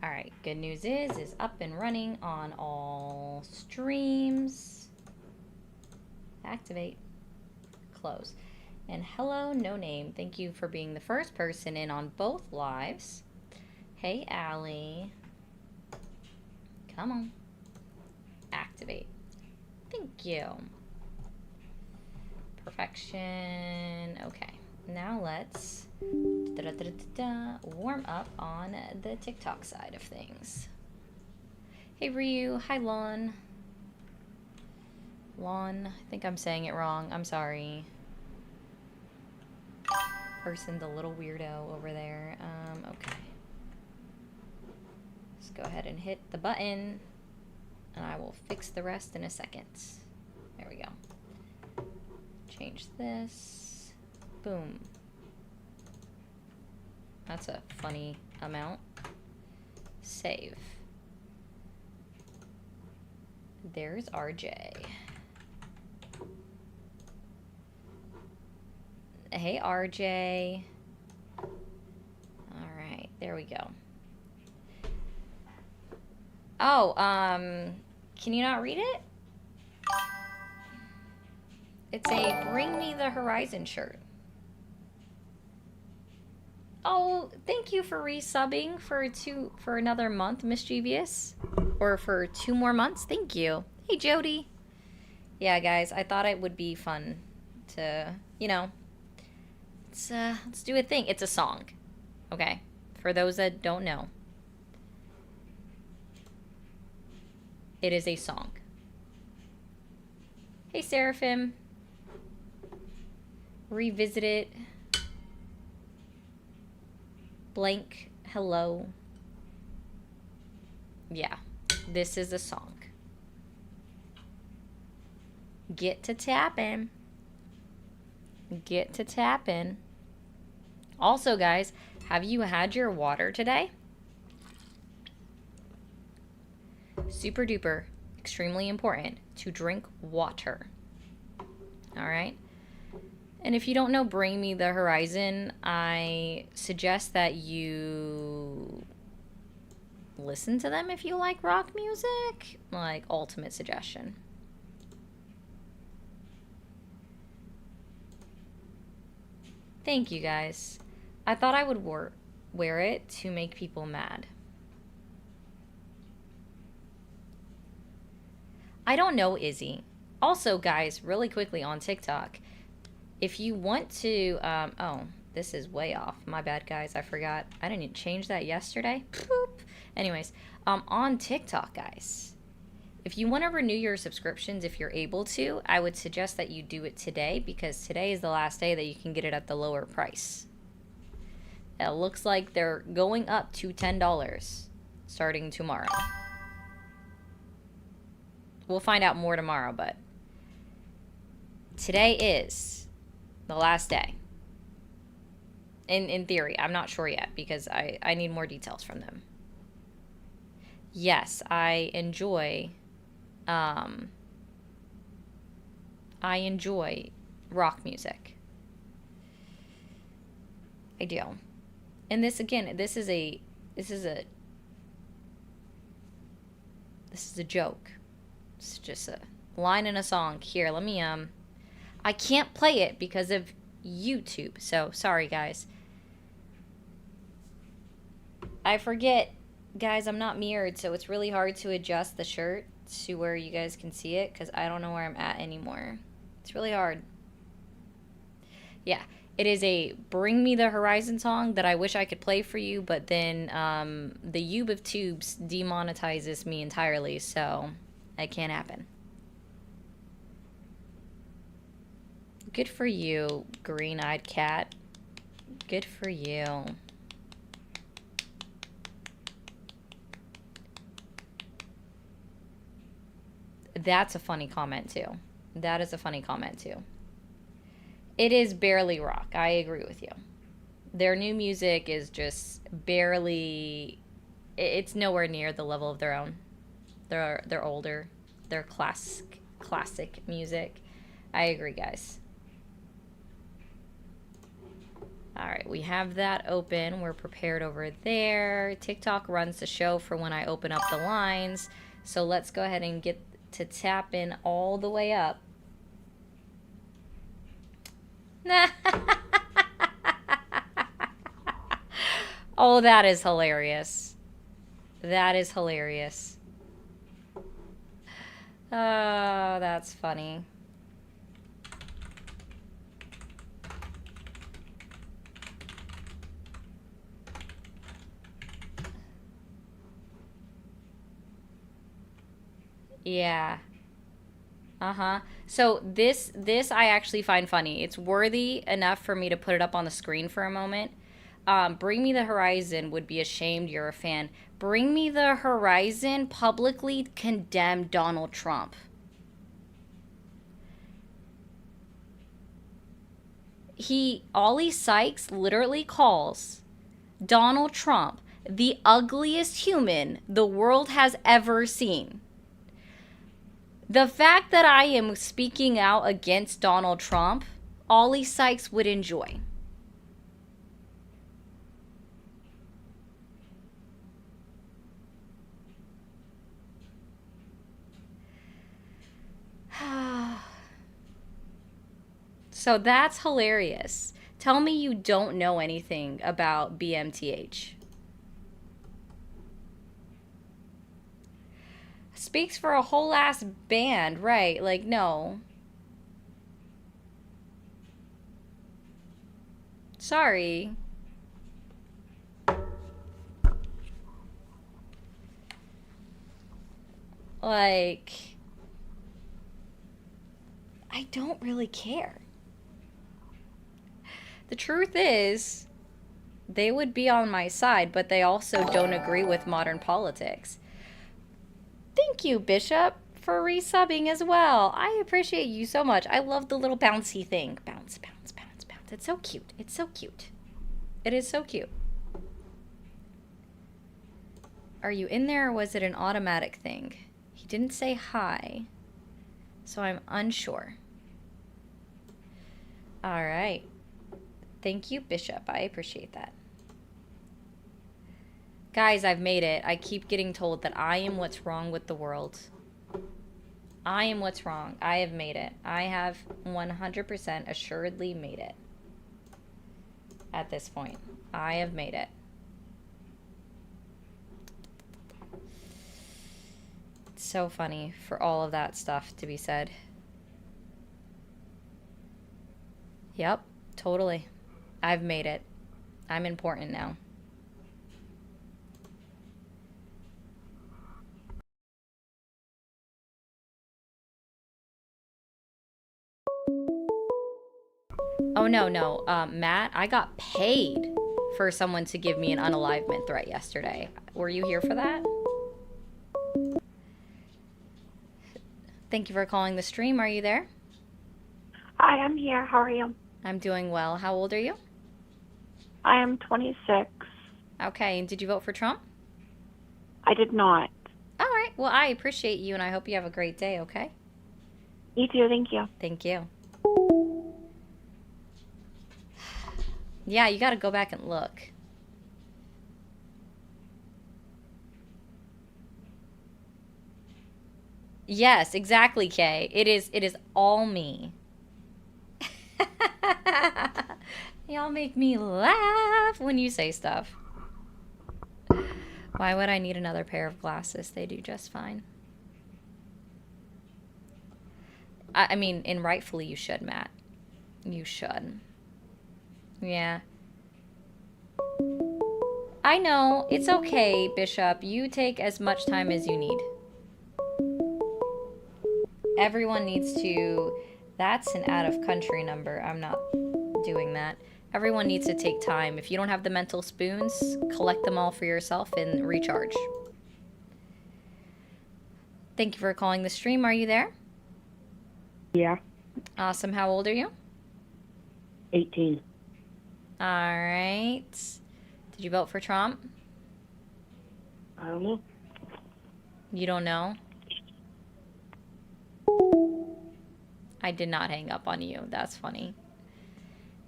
All right, good news is up and running on all streams. Activate, close. And hello, no name. Thank you for being the first person in on both lives. Hey, Allie. Come on. Activate. Thank you. Perfection. Okay. Now let's warm up on the TikTok side of things. Hey, Ryu. Hi, Lon. Lon. I think I'm saying it wrong. I'm sorry. Person, the little weirdo over there. Okay. Let's go ahead and hit the button, and I will fix the rest in a second. There we go. Change this. Boom. That's a funny amount. Save. There's RJ. Hey, RJ. All right, there we go. Oh, can you not read it? It's a Bring Me the Horizon shirt. Oh, thank you for resubbing for another month, Mischievous. Or for 2 more months. Thank you. Hey, Jody. Yeah, guys, I thought it would be fun to, you know, let's do a thing. It's a song. Okay? For those that don't know. It is a song. Hey, Seraphim. Revisit it. Blank. Hello. Yeah. This is a song. Get to tapping. Get to tapping. Also, guys, have you had your water today? Super duper, extremely important to drink water. All right. And if you don't know Bring Me the Horizon, I suggest that you listen to them if you like rock music. Like, ultimate suggestion. Thank you, guys. I thought I would wear it to make people mad. I don't know, Izzy. Also, guys, really quickly on TikTok, if you want to, oh, this is way off. My bad, guys. I forgot. I didn't change that yesterday. Poop. Anyways, on TikTok, guys, if you want to renew your subscriptions, if you're able to, I would suggest that you do it today, because today is the last day that you can get it at the lower price. It looks like they're going up to $10 starting tomorrow. We'll find out more tomorrow, but today is the last day. In theory. I'm not sure yet because I need more details from them. Yes, I enjoy rock music. I do. And this, again, this is a joke. It's just a line in a song. Here, let me I can't play it because of YouTube. So, sorry, guys. I forget, guys, I'm not mirrored, so it's really hard to adjust the shirt to where you guys can see it because I don't know where I'm at anymore. It's really hard. Yeah, it is a Bring Me the Horizon song that I wish I could play for you, but then the Ube of Tubes demonetizes me entirely, so it can't happen. Good for you, green-eyed cat. Good for you. That's a funny comment, too. That is a funny comment, too. It is barely rock. I agree with you. Their new music is just barely... It's nowhere near the level of their own. They're older. They're classic music. I agree, guys. All right, we have that open. We're prepared over there. TikTok runs the show for when I open up the lines. So let's go ahead and get to tap in all the way up. Oh, that is hilarious. That is hilarious. Oh, that's funny. Yeah. Uh-huh. So this I actually find funny. It's worthy enough for me to put it up on the screen for a moment. Bring Me the Horizon would be ashamed you're a fan. Bring Me the Horizon publicly condemned Donald Trump. Ollie Sykes literally calls Donald Trump the ugliest human the world has ever seen. The fact that I am speaking out against Donald Trump, Ollie Sykes would enjoy. So that's hilarious. Tell me you don't know anything about BMTH. Speaks for a whole ass band, right? Like, no. Sorry. Like, I don't really care. The truth is, they would be on my side, but they also don't agree with modern politics. Thank you, Bishop, for resubbing as well. I appreciate you so much. I love the little bouncy thing. Bounce, bounce, bounce, bounce. It's so cute. It's so cute. It is so cute. Are you in there or was it an automatic thing? He didn't say hi, so I'm unsure. All right. Thank you, Bishop. I appreciate that. Guys, I've made it. I keep getting told that I am what's wrong with the world. I am what's wrong. I have made it. I have 100% assuredly made it. At this point, I have made it. It's so funny for all of that stuff to be said. Yep, totally. I've made it. I'm important now. Oh, no. Matt, I got paid for someone to give me an unalivement threat yesterday. Were you here for that? Thank you for calling the stream. Are you there? Hi, I'm here. How are you? I'm doing well. How old are you? I am 26. Okay, and did you vote for Trump? I did not. All right. Well, I appreciate you, and I hope you have a great day, okay? You too, thank you. Thank you. Yeah, you got to go back and look. Yes, exactly, Kay. It is all me. Y'all make me laugh when you say stuff. Why would I need another pair of glasses? They do just fine. I mean, and rightfully you should, Matt. You should. Yeah. I know. It's okay, Bishop. You take as much time as you need. Everyone needs to... That's an out-of-country number. I'm not doing that. Everyone needs to take time. If you don't have the mental spoons, collect them all for yourself and recharge. Thank you for calling the stream. Are you there? Yeah. Awesome. How old are you? 18. All right. Did you vote for Trump? I don't know. You don't know? I did not hang up on you. That's funny.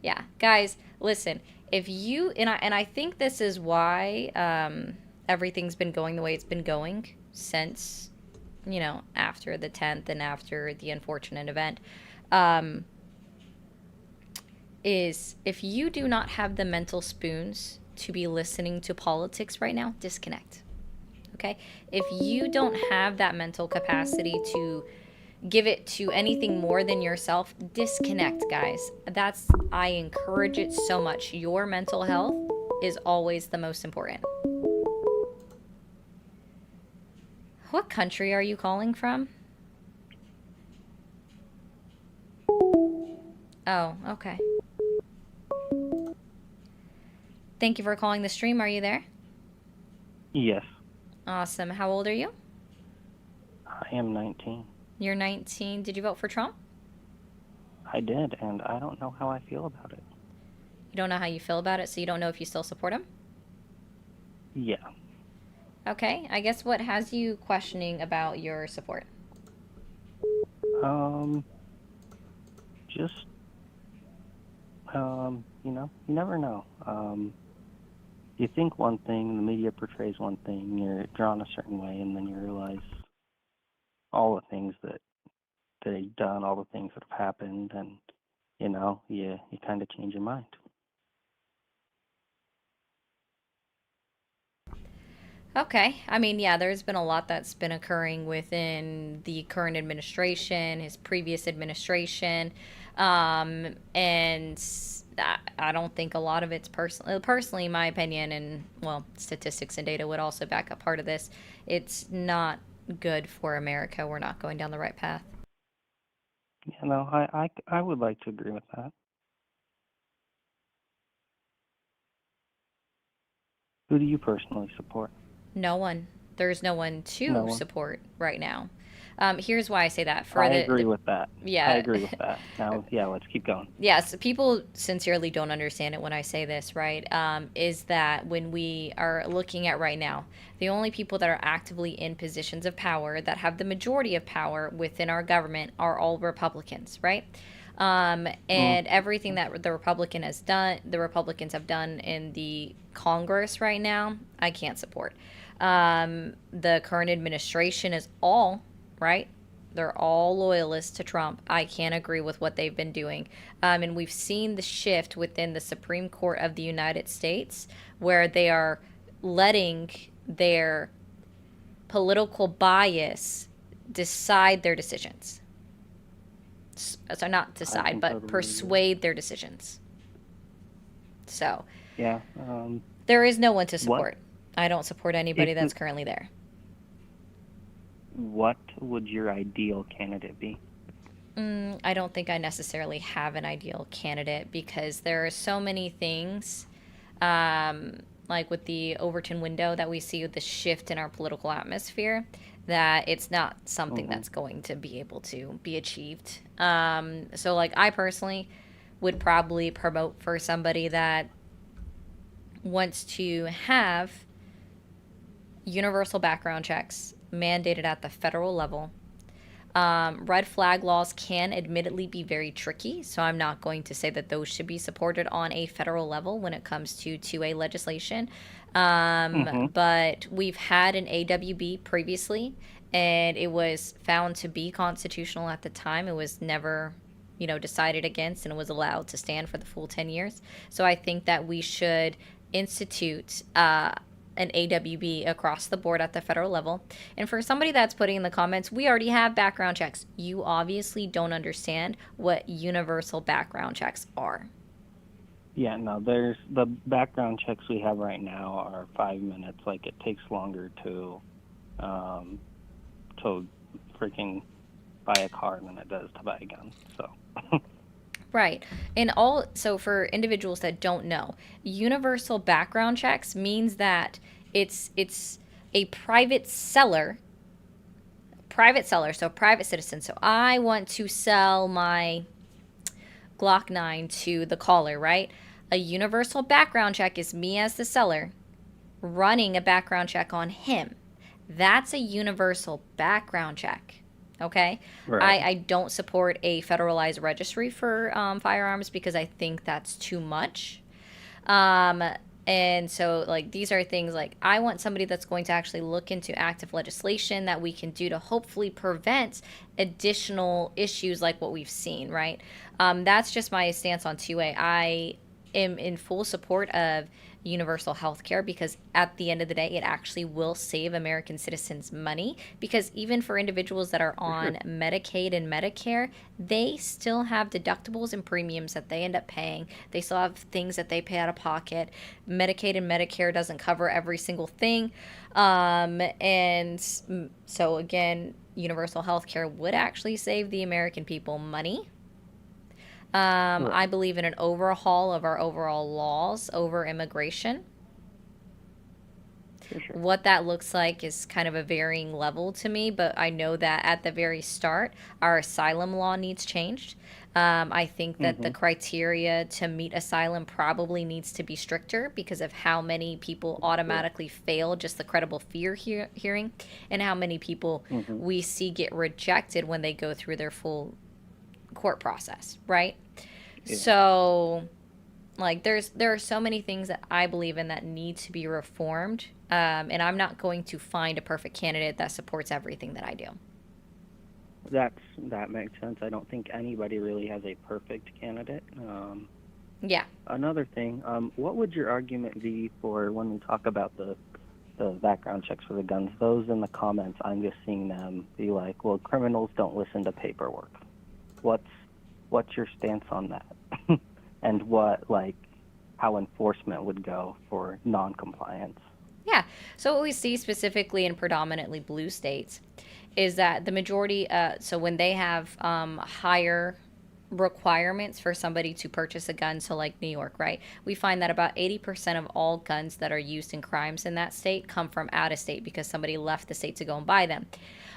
Yeah, guys, listen. If you and I think this is why everything's been going the way it's been going since after the 10th and after the unfortunate event. Um, is if you do not have the mental spoons to be listening to politics right now, disconnect. Okay? If you don't have that mental capacity to give it to anything more than yourself, disconnect, guys. I encourage it so much. Your mental health is always the most important. What country are you calling from? Oh, okay. Thank you for calling the stream. Are you there? Yes, Awesome. How old are you? I am 19. You're 19. Did you vote for Trump? I did, and I don't know how I feel about it. You don't know how you feel about it, so you don't know if you still support him? Yeah. Okay. I guess what has you questioning about your support? Just, you never know. You think one thing, the media portrays one thing, you're drawn a certain way, and then you realize all the things that they've done, all the things that have happened, and, you kind of change your mind. Okay. I mean, yeah, there's been a lot that's been occurring within the current administration, his previous administration. And I don't think a lot of it's personally, in my opinion, and well, statistics and data would also back up part of this. It's not good for America. We're not going down the right path. Yeah, no, I would like to agree with that. Who do you personally support? No one. There's no one No to one. support right now. Here's why I say that. I agree with that. I Yeah. agree with that. Now, yeah, let's keep going. Yes, people sincerely don't understand it when I say this, right? Is that when we are looking at right now, the only people that are actively in positions of power that have the majority of power within our government are all Republicans, right? And everything that the Republicans have done in the Congress right now, I can't support. The current administration is all right. They're all loyalists to Trump. I can't agree with what they've been doing. And we've seen the shift within the Supreme Court of the United States where they are letting their political bias decide their decisions. So not decide, but totally persuade their decisions. So Yeah. there is no one to support. I don't support anybody If- that's currently there. What would your ideal candidate be? I don't think I necessarily have an ideal candidate because there are so many things, like with the Overton window that we see with the shift in our political atmosphere, that it's not something that's going to be able to be achieved. So, like, I personally would probably promote for somebody that wants to have universal background checks mandated at the federal level. Red flag laws can admittedly be very tricky, so I'm not going to say that those should be supported on a federal level when it comes to 2A legislation. But we've had an AWB previously, and it was found to be constitutional at the time. It was never, decided against, and it was allowed to stand for the full 10 years. So I think that we should institute an AWB across the board at the federal level. And for somebody that's putting in the comments, we already have background checks. You obviously don't understand what universal background checks are. Yeah, no, there's the background checks we have right now are 5 minutes. Like, it takes longer to freaking buy a car than it does to buy a gun. So. Right. So for individuals that don't know, universal background checks means that it's a private seller, so private citizen. So I want to sell my Glock 9 to the caller, right? A universal background check is me as the seller running a background check on him. That's a universal background check. Okay. Right. I don't support a federalized registry for firearms because I think that's too much. Um, and so, like, these are things like I want somebody that's going to actually look into active legislation that we can do to hopefully prevent additional issues like what we've seen, right? That's just my stance on 2A. I am in full support of universal health care because at the end of the day, it actually will save American citizens money. Because even for individuals that are For on sure. Medicaid and Medicare, they still have deductibles and premiums that they end up paying. They still have things that they pay out of pocket. Medicaid and Medicare doesn't cover every single thing. And so, again, universal health care would actually save the American people money. I Right. believe in an overhaul of our overall laws over immigration. For sure. What that looks like is kind of a varying level to me, but I know that at the very start, our asylum law needs changed. I think that the Mm-hmm. criteria to meet asylum probably needs to be stricter because of how many people Sure. automatically fail just the credible fear hearing and how many people Mm-hmm. we see get rejected when they go through their full court process, right? Yeah. So like there are so many things that I believe in that need to be reformed, and I'm not going to find a perfect candidate that supports everything that I do. That makes sense. I don't think anybody really has a perfect candidate. Yeah. Another thing, what would your argument be for when we talk about the background checks for the guns? Those in the comments, I'm just seeing them be like, "Well, criminals don't listen to paperwork." What's what's your stance on that? And what like how enforcement would go for non-compliance? Yeah. So what we see specifically in predominantly blue states is that the majority, so when they have higher requirements for somebody to purchase a gun, so like New York, right? We find that about 80% of all guns that are used in crimes in that state come from out of state because somebody left the state to go and buy them.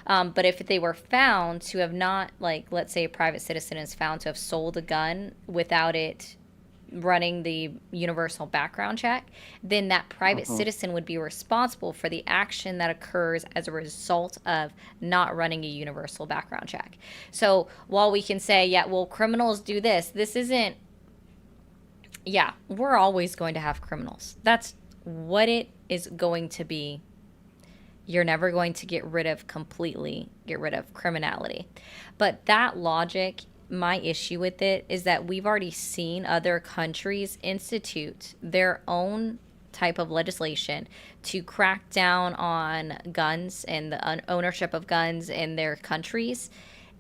But if they were found to have not, like, let's say a private citizen is found to have sold a gun without it running the universal background check, then that private Mm-hmm. citizen would be responsible for the action that occurs as a result of not running a universal background check. So while we can say, yeah, well, criminals do this, this isn't, yeah, we're always going to have criminals. That's what it is going to be. You're never going to get rid of criminality. But that logic, my issue with it is that we've already seen other countries institute their own type of legislation to crack down on guns and the ownership of guns in their countries.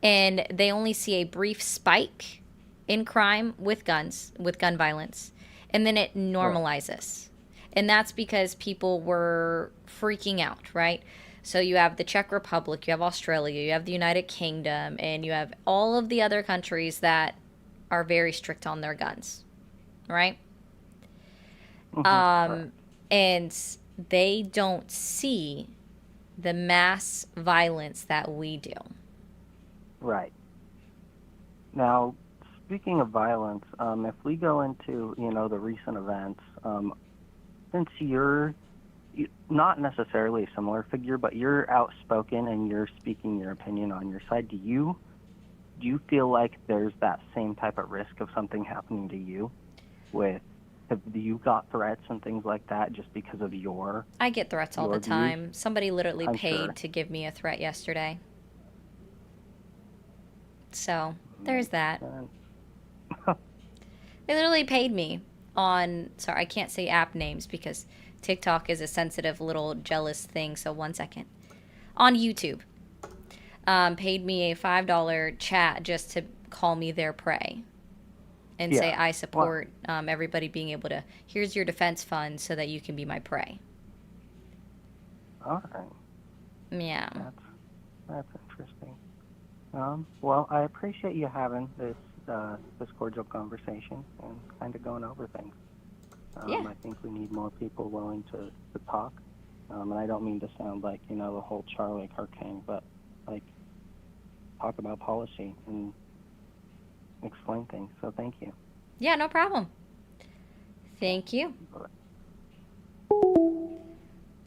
And they only see a brief spike in crime with guns, with gun violence, and then it Right. normalizes. And that's because people were freaking out, right? So you have the Czech Republic, you have Australia, you have the United Kingdom, and you have all of the other countries that are very strict on their guns, right? Mm-hmm. Right. Um, and they don't see the mass violence that we do. Right. Now, speaking of violence, if we go into, the recent events, since not necessarily a similar figure, but you're outspoken and you're speaking your opinion on your side, do you feel like there's that same type of risk of something happening to you? Have you got threats and things like that just because of your I get threats all the your views? time. Somebody literally I'm paid sure. to give me a threat yesterday. So there's Makes that. sense. They literally paid me on, sorry, I can't say app names because TikTok is a sensitive little jealous thing. So 1 second. On YouTube, paid me a $5 chat just to call me their prey and say Yeah. I Well, support everybody being able to, here's your defense fund so that you can be my prey. all right. Yeah. That's interesting. Well, I appreciate you having this cordial conversation and kind of going over things. Yeah. I think we need more people willing to talk. And I don't mean to sound like, the whole Charlie Kirk thing, but like talk about policy and explain things. So thank you. Yeah, no problem. Okay. Thank you. Bye.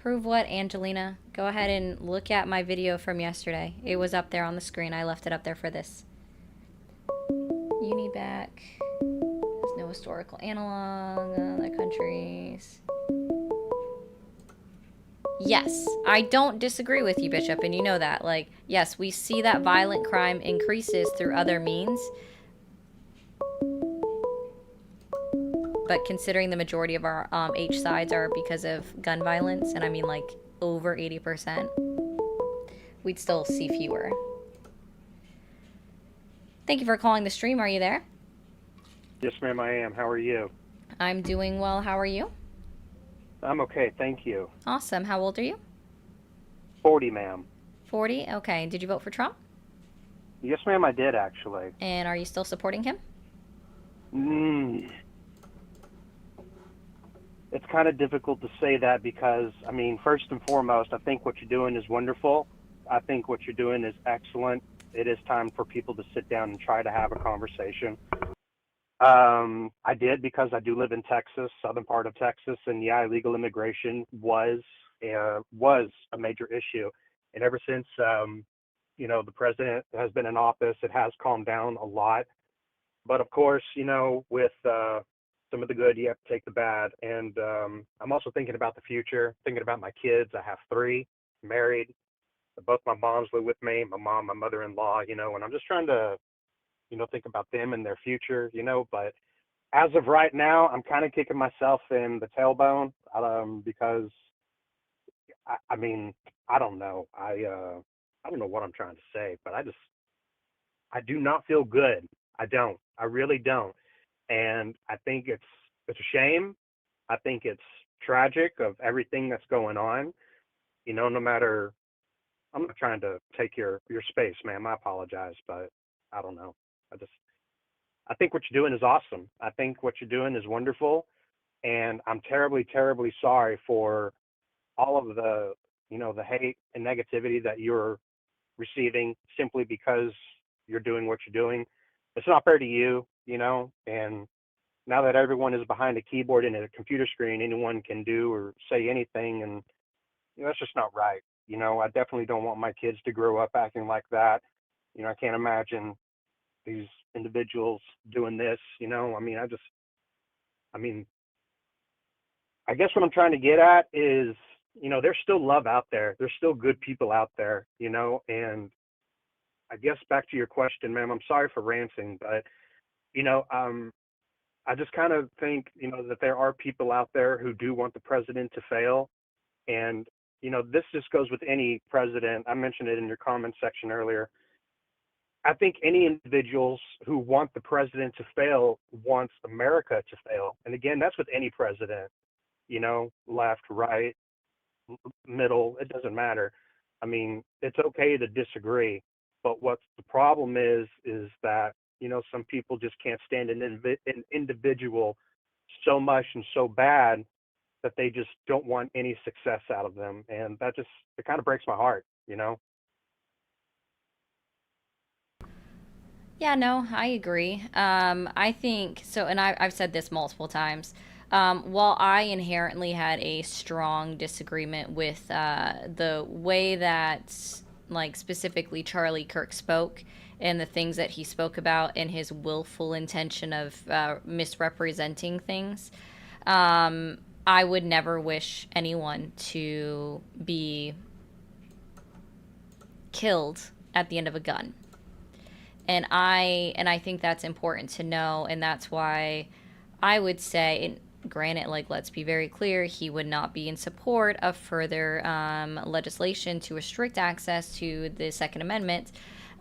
Prove what, Angelina? Go ahead and look at my video from yesterday. It was up there on the screen. I left it up there for this. Uni back. There's no historical analog. Other countries. Yes, I don't disagree with you, Bishop, and you know that. Like, yes, we see that violent crime increases through other means, but considering the majority of our H sides are because of gun violence, and I mean like over 80%, we'd still see fewer. Thank you for calling the stream. Are you there? Yes, ma'am, I am. How are you? I'm doing well. How are you? I'm okay, thank you. Awesome. How old are you? 40, ma'am. 40? Okay. Did you vote for Trump? Yes, ma'am, I did actually. And are you still supporting him? It's kind of difficult to say that because, I mean, first and foremost, I think what you're doing is wonderful. I think what you're doing is excellent. It is time for people to sit down and try to have a conversation. I did because I do live in Texas, southern part of Texas, and yeah, illegal immigration was a major issue. And ever since, the president has been in office, it has calmed down a lot. But of course, with some of the good, you have to take the bad. And I'm also thinking about the future, thinking about my kids. I have three, married. Both my moms live with me, my mom, my mother-in-law, and I'm just trying to, think about them and their future, but as of right now, I'm kind of kicking myself in the tailbone because, I mean, I don't know. I don't know what I'm trying to say, but I do not feel good. I don't. I really don't. And I think it's a shame. I think it's tragic of everything that's going on. No matter. I'm not trying to take your space, ma'am. I apologize, but I don't know. I think what you're doing is awesome. I think what you're doing is wonderful, and I'm terribly, terribly sorry for all of the hate and negativity that you're receiving simply because you're doing what you're doing. It's not fair to you, and now that everyone is behind a keyboard and a computer screen, anyone can do or say anything, and that's just not right. I definitely don't want my kids to grow up acting like that. I can't imagine these individuals doing this. I mean, I guess what I'm trying to get at is, there's still love out there. There's still good people out there, and I guess back to your question, ma'am, I'm sorry for ranting, but, I just kind of think, that there are people out there who do want the president to fail. And, this just goes with any president. I mentioned it in your comment section earlier. I think any individuals who want the president to fail wants America to fail. And again, that's with any president, left, right, middle, it doesn't matter. I mean, it's okay to disagree, but what the problem is that, some people just can't stand an individual so much and so bad that they just don't want any success out of them. And it kind of breaks my heart. Yeah, no, I agree. I think so, and I've said this multiple times. While I inherently had a strong disagreement with the way that, like, specifically Charlie Kirk spoke and the things that he spoke about and his willful intention of misrepresenting things, I would never wish anyone to be killed at the end of a gun. And I think that's important to know, and that's why I would say, and granted, like, let's be very clear, he would not be in support of further legislation to restrict access to the Second Amendment.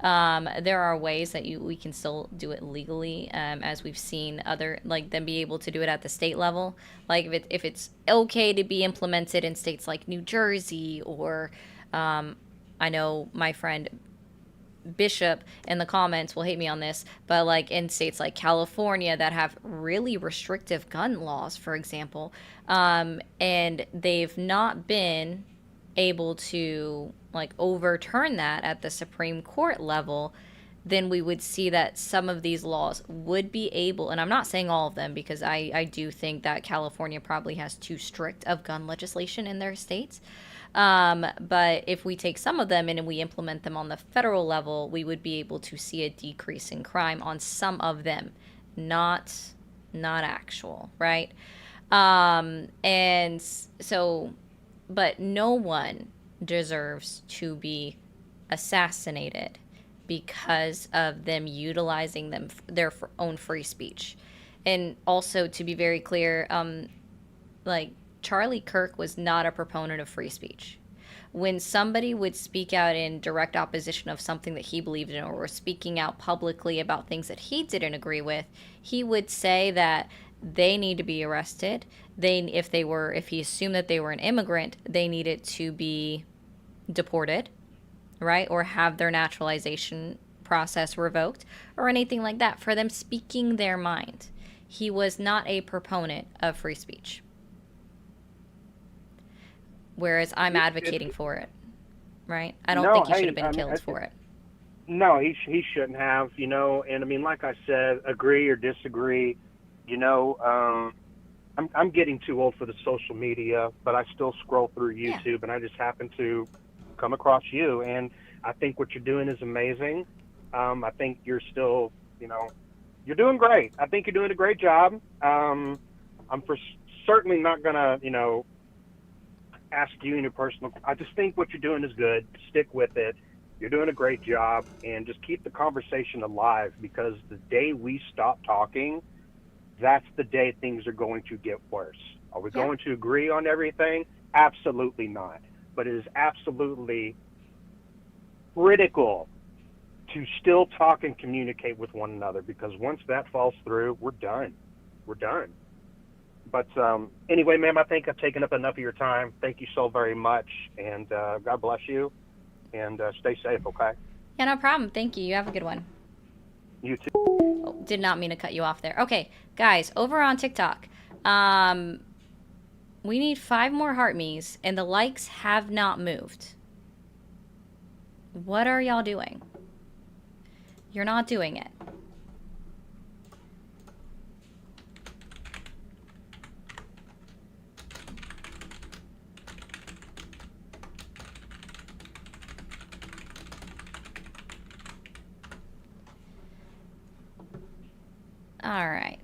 There are ways that we can still do it legally, as we've seen other, like, them be able to do it at the state level. Like, if it's okay to be implemented in states like New Jersey, or I know my friend Bishop in the comments will hate me on this, but like in states like California that have really restrictive gun laws, for example, and they've not been able to like overturn that at the Supreme Court level, then we would see that some of these laws would be able, and I'm not saying all of them because I do think that California probably has too strict of gun legislation in their states. But if we take some of them and we implement them on the federal level, we would be able to see a decrease in crime on some of them, not actual, right? And so, but no one deserves to be assassinated because of them utilizing their own free speech. And also, to be very clear, like Charlie Kirk was not a proponent of free speech. When somebody would speak out in direct opposition of something that he believed in, or was speaking out publicly about things that he didn't agree with, he would say that they need to be arrested. If he assumed that they were an immigrant, they needed to be deported, right? Or have their naturalization process revoked or anything like that for them speaking their mind. He was not a proponent of free speech. Whereas I'm advocating for it, right? I don't No, think he should hey, have been I mean, killed for it. no, he shouldn't have, and I mean, like I said, agree or disagree, you know, I'm getting too old for the social media, but I still scroll through Yeah. YouTube, and I just happen to come across you, and I think what you're doing is amazing. I think you're still, you're doing great. I think you're doing a great job. I'm certainly not gonna, ask you any personal. I just think what you're doing is good. Stick with it. You're doing a great job, and just keep the conversation alive, because the day we stop talking, that's the day things are going to get worse. Are we Yeah. going to agree on everything? Absolutely not. But it is absolutely critical to still talk and communicate with one another, because once that falls through, we're done. We're done. But anyway, ma'am, I think I've taken up enough of your time. Thank you so very much, and God bless you, and stay safe, okay? Yeah, no problem. Thank you. You have a good one. You too. Oh, did not mean to cut you off there. Okay, guys, over on TikTok, we need 5 more heart me's, and the likes have not moved. What are y'all doing? You're not doing it. All right.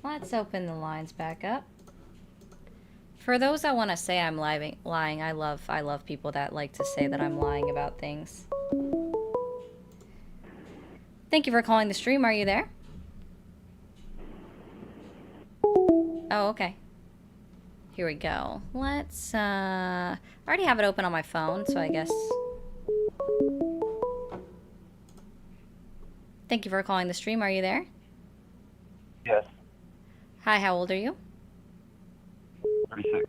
Let's open the lines back up. For those that want to say I'm lying, I love people that like to say that I'm lying about things. Thank you for calling the stream. Are you there? Oh, okay. Here we go. Let's I already have it open on my phone, so I guess. Thank you for calling the stream. Are you there? Yes, Hi, how old are you? 36.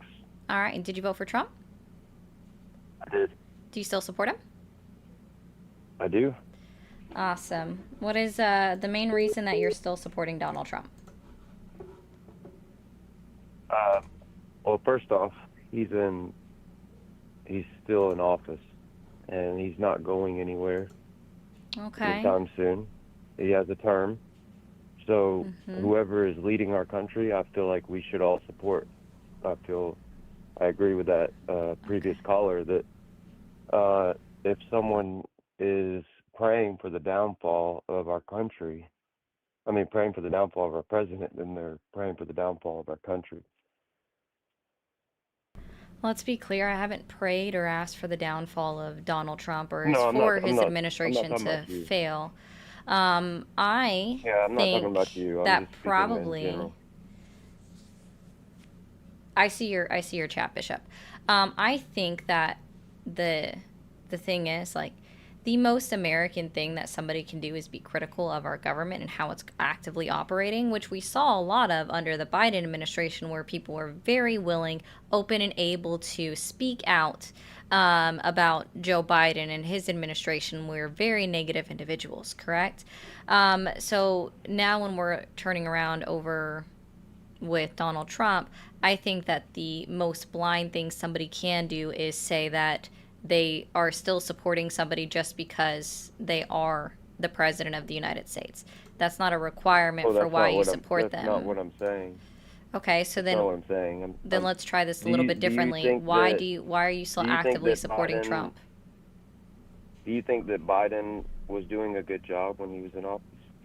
All right, and did you vote for Trump? I did. Do you still support him? I do. Awesome. What is the main reason that you're still supporting Donald Trump? Well, first off, he's still in office, and he's not going anywhere Okay. anytime soon. He has a term. So Mhm. whoever is leading our country, I feel like we should all support. I agree with that previous caller that if someone is praying for the downfall of our country, praying for the downfall of our president, then they're praying for the downfall of our country. Let's be clear, I haven't prayed or asked for the downfall of Donald Trump or No, for his I'm administration not talking to about you. fail. I Yeah, I'm not talking think about you. I'm that just speaking in probably general. I see your chat, Bishop. I think that the thing is, like, the most American thing that somebody can do is be critical of our government and how it's actively operating, which we saw a lot of under the Biden administration, where people were very willing, open, and able to speak out about Joe Biden and his administration. We're very negative individuals, correct? So now when we're turning around over with Donald Trump, I think that the most blind thing somebody can do is say that they are still supporting somebody just because they are the president of the United States. That's not a requirement Well, for why you support that's not them. what I'm saying. Okay, so That's not what I'm saying. then let's try this a Do little you bit do you differently. think that Why are you still do you think actively that supporting Biden Trump? do you think that Biden was doing a good job when he was in office?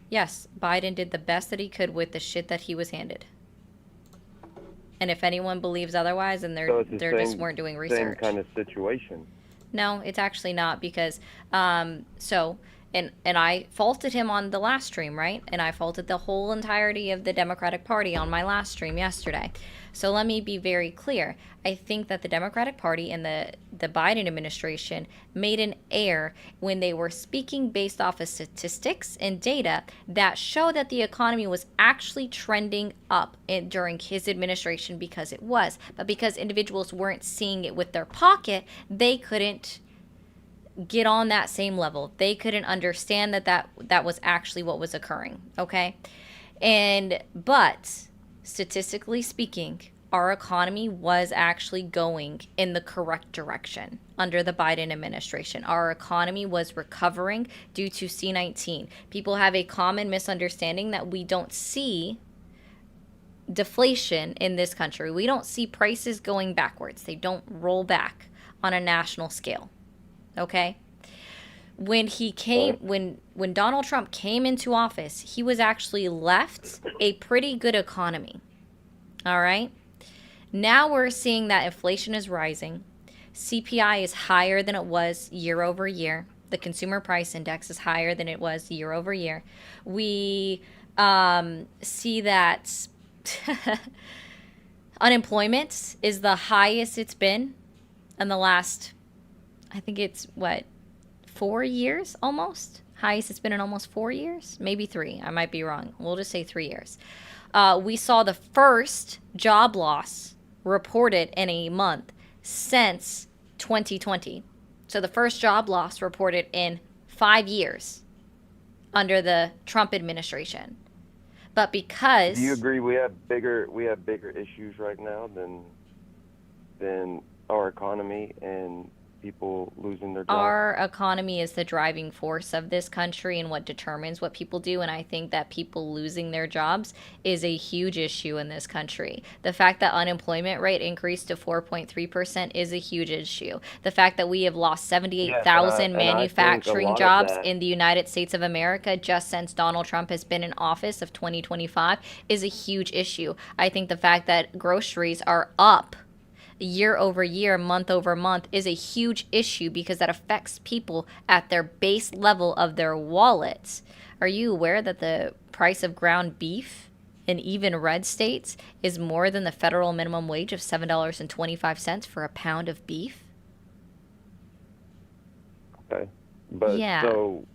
Yes, Biden did the best that he could with the shit that he was handed. And if anyone believes otherwise, then So it's the they're just weren't doing same research. kind of situation. No, it's actually not because so and I faulted him on the last stream, right? And I faulted the whole entirety of the Democratic Party on my last stream yesterday. So let me be very clear. I think that the Democratic Party and the Biden administration made an error when they were speaking based off of statistics and data that show that the economy was actually trending up during his administration because it was. But because individuals weren't seeing it with their pocket, they couldn't get on that same level. They couldn't understand that was actually what was occurring, okay? But statistically speaking, our economy was actually going in the correct direction under the Biden administration. Our economy was recovering due to C-19. People have a common misunderstanding that we don't see deflation in this country. We don't see prices going backwards. They don't roll back on a national scale. Okay? When he came when Donald Trump came into office, he was actually left a pretty good economy. All right? Now we're seeing that inflation is rising. CPI is higher than it was year over year. The consumer price index is higher than it was year over year. We see that unemployment is the highest it's been in the last, I think it's 4 years almost. Highest it's been in almost 4 years, maybe 3. I might be wrong. We'll just say 3 years. We saw the first job loss reported in a month since 2020. So the first job loss reported in 5 years under the Trump administration. But because Do you agree we have bigger issues right now than our economy and people losing their jobs? our economy is the driving force of this country and what determines what people do, and I think that people losing their jobs is a huge issue in this country. The fact that unemployment rate increased to 4.3% is a huge issue. The fact that we have lost Yes, 78,000 and I think a manufacturing lot of jobs that in the United States of America just since Donald Trump has been in office of 2025 is a huge issue. I think the fact that groceries are up year over year, month over month is a huge issue because that affects people at their base level of their wallets. Are you aware that the price of ground beef in even red states is more than the federal minimum wage of $7.25 for a pound of beef? okay. But Yeah. so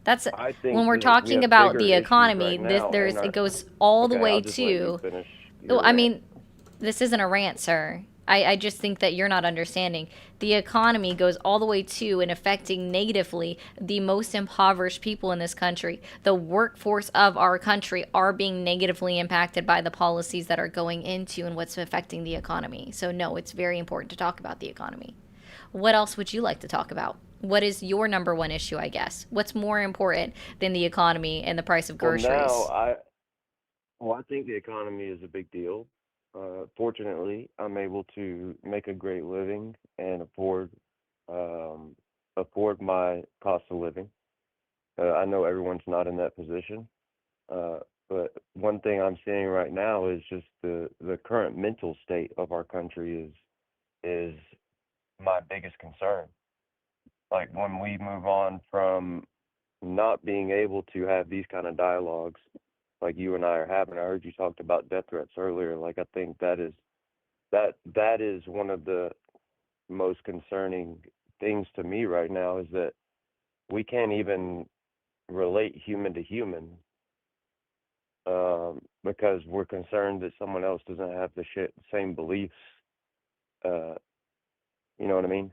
That's I think when we're that we talking have about bigger the issues economy, right now, and it goes all the okay, way I'll just let you to finish Oh, your I rant. mean, this isn't a rant, sir. I just think that you're not understanding. The economy goes all the way to and affecting negatively the most impoverished people in this country. The workforce of our country are being negatively impacted by the policies that are going into and what's affecting the economy. So, no, it's very important to talk about the economy. What else would you like to talk about? What is your number one issue, I guess? What's more important than the economy and the price of Well, now groceries? I think the economy is a big deal. Fortunately, I'm able to make a great living and um, afford my cost of living. I know everyone's not in that position, uh, but one thing I'm seeing right now is just the current mental state of our country is my biggest concern. Like when we move on from not being able to have these kind of dialogues like you and I are having. I heard you talked about death threats earlier. Like I think that is one of the most concerning things to me right now is that we can't even relate human to human because we're concerned that someone else doesn't have the same beliefs. Uh, you know what I mean?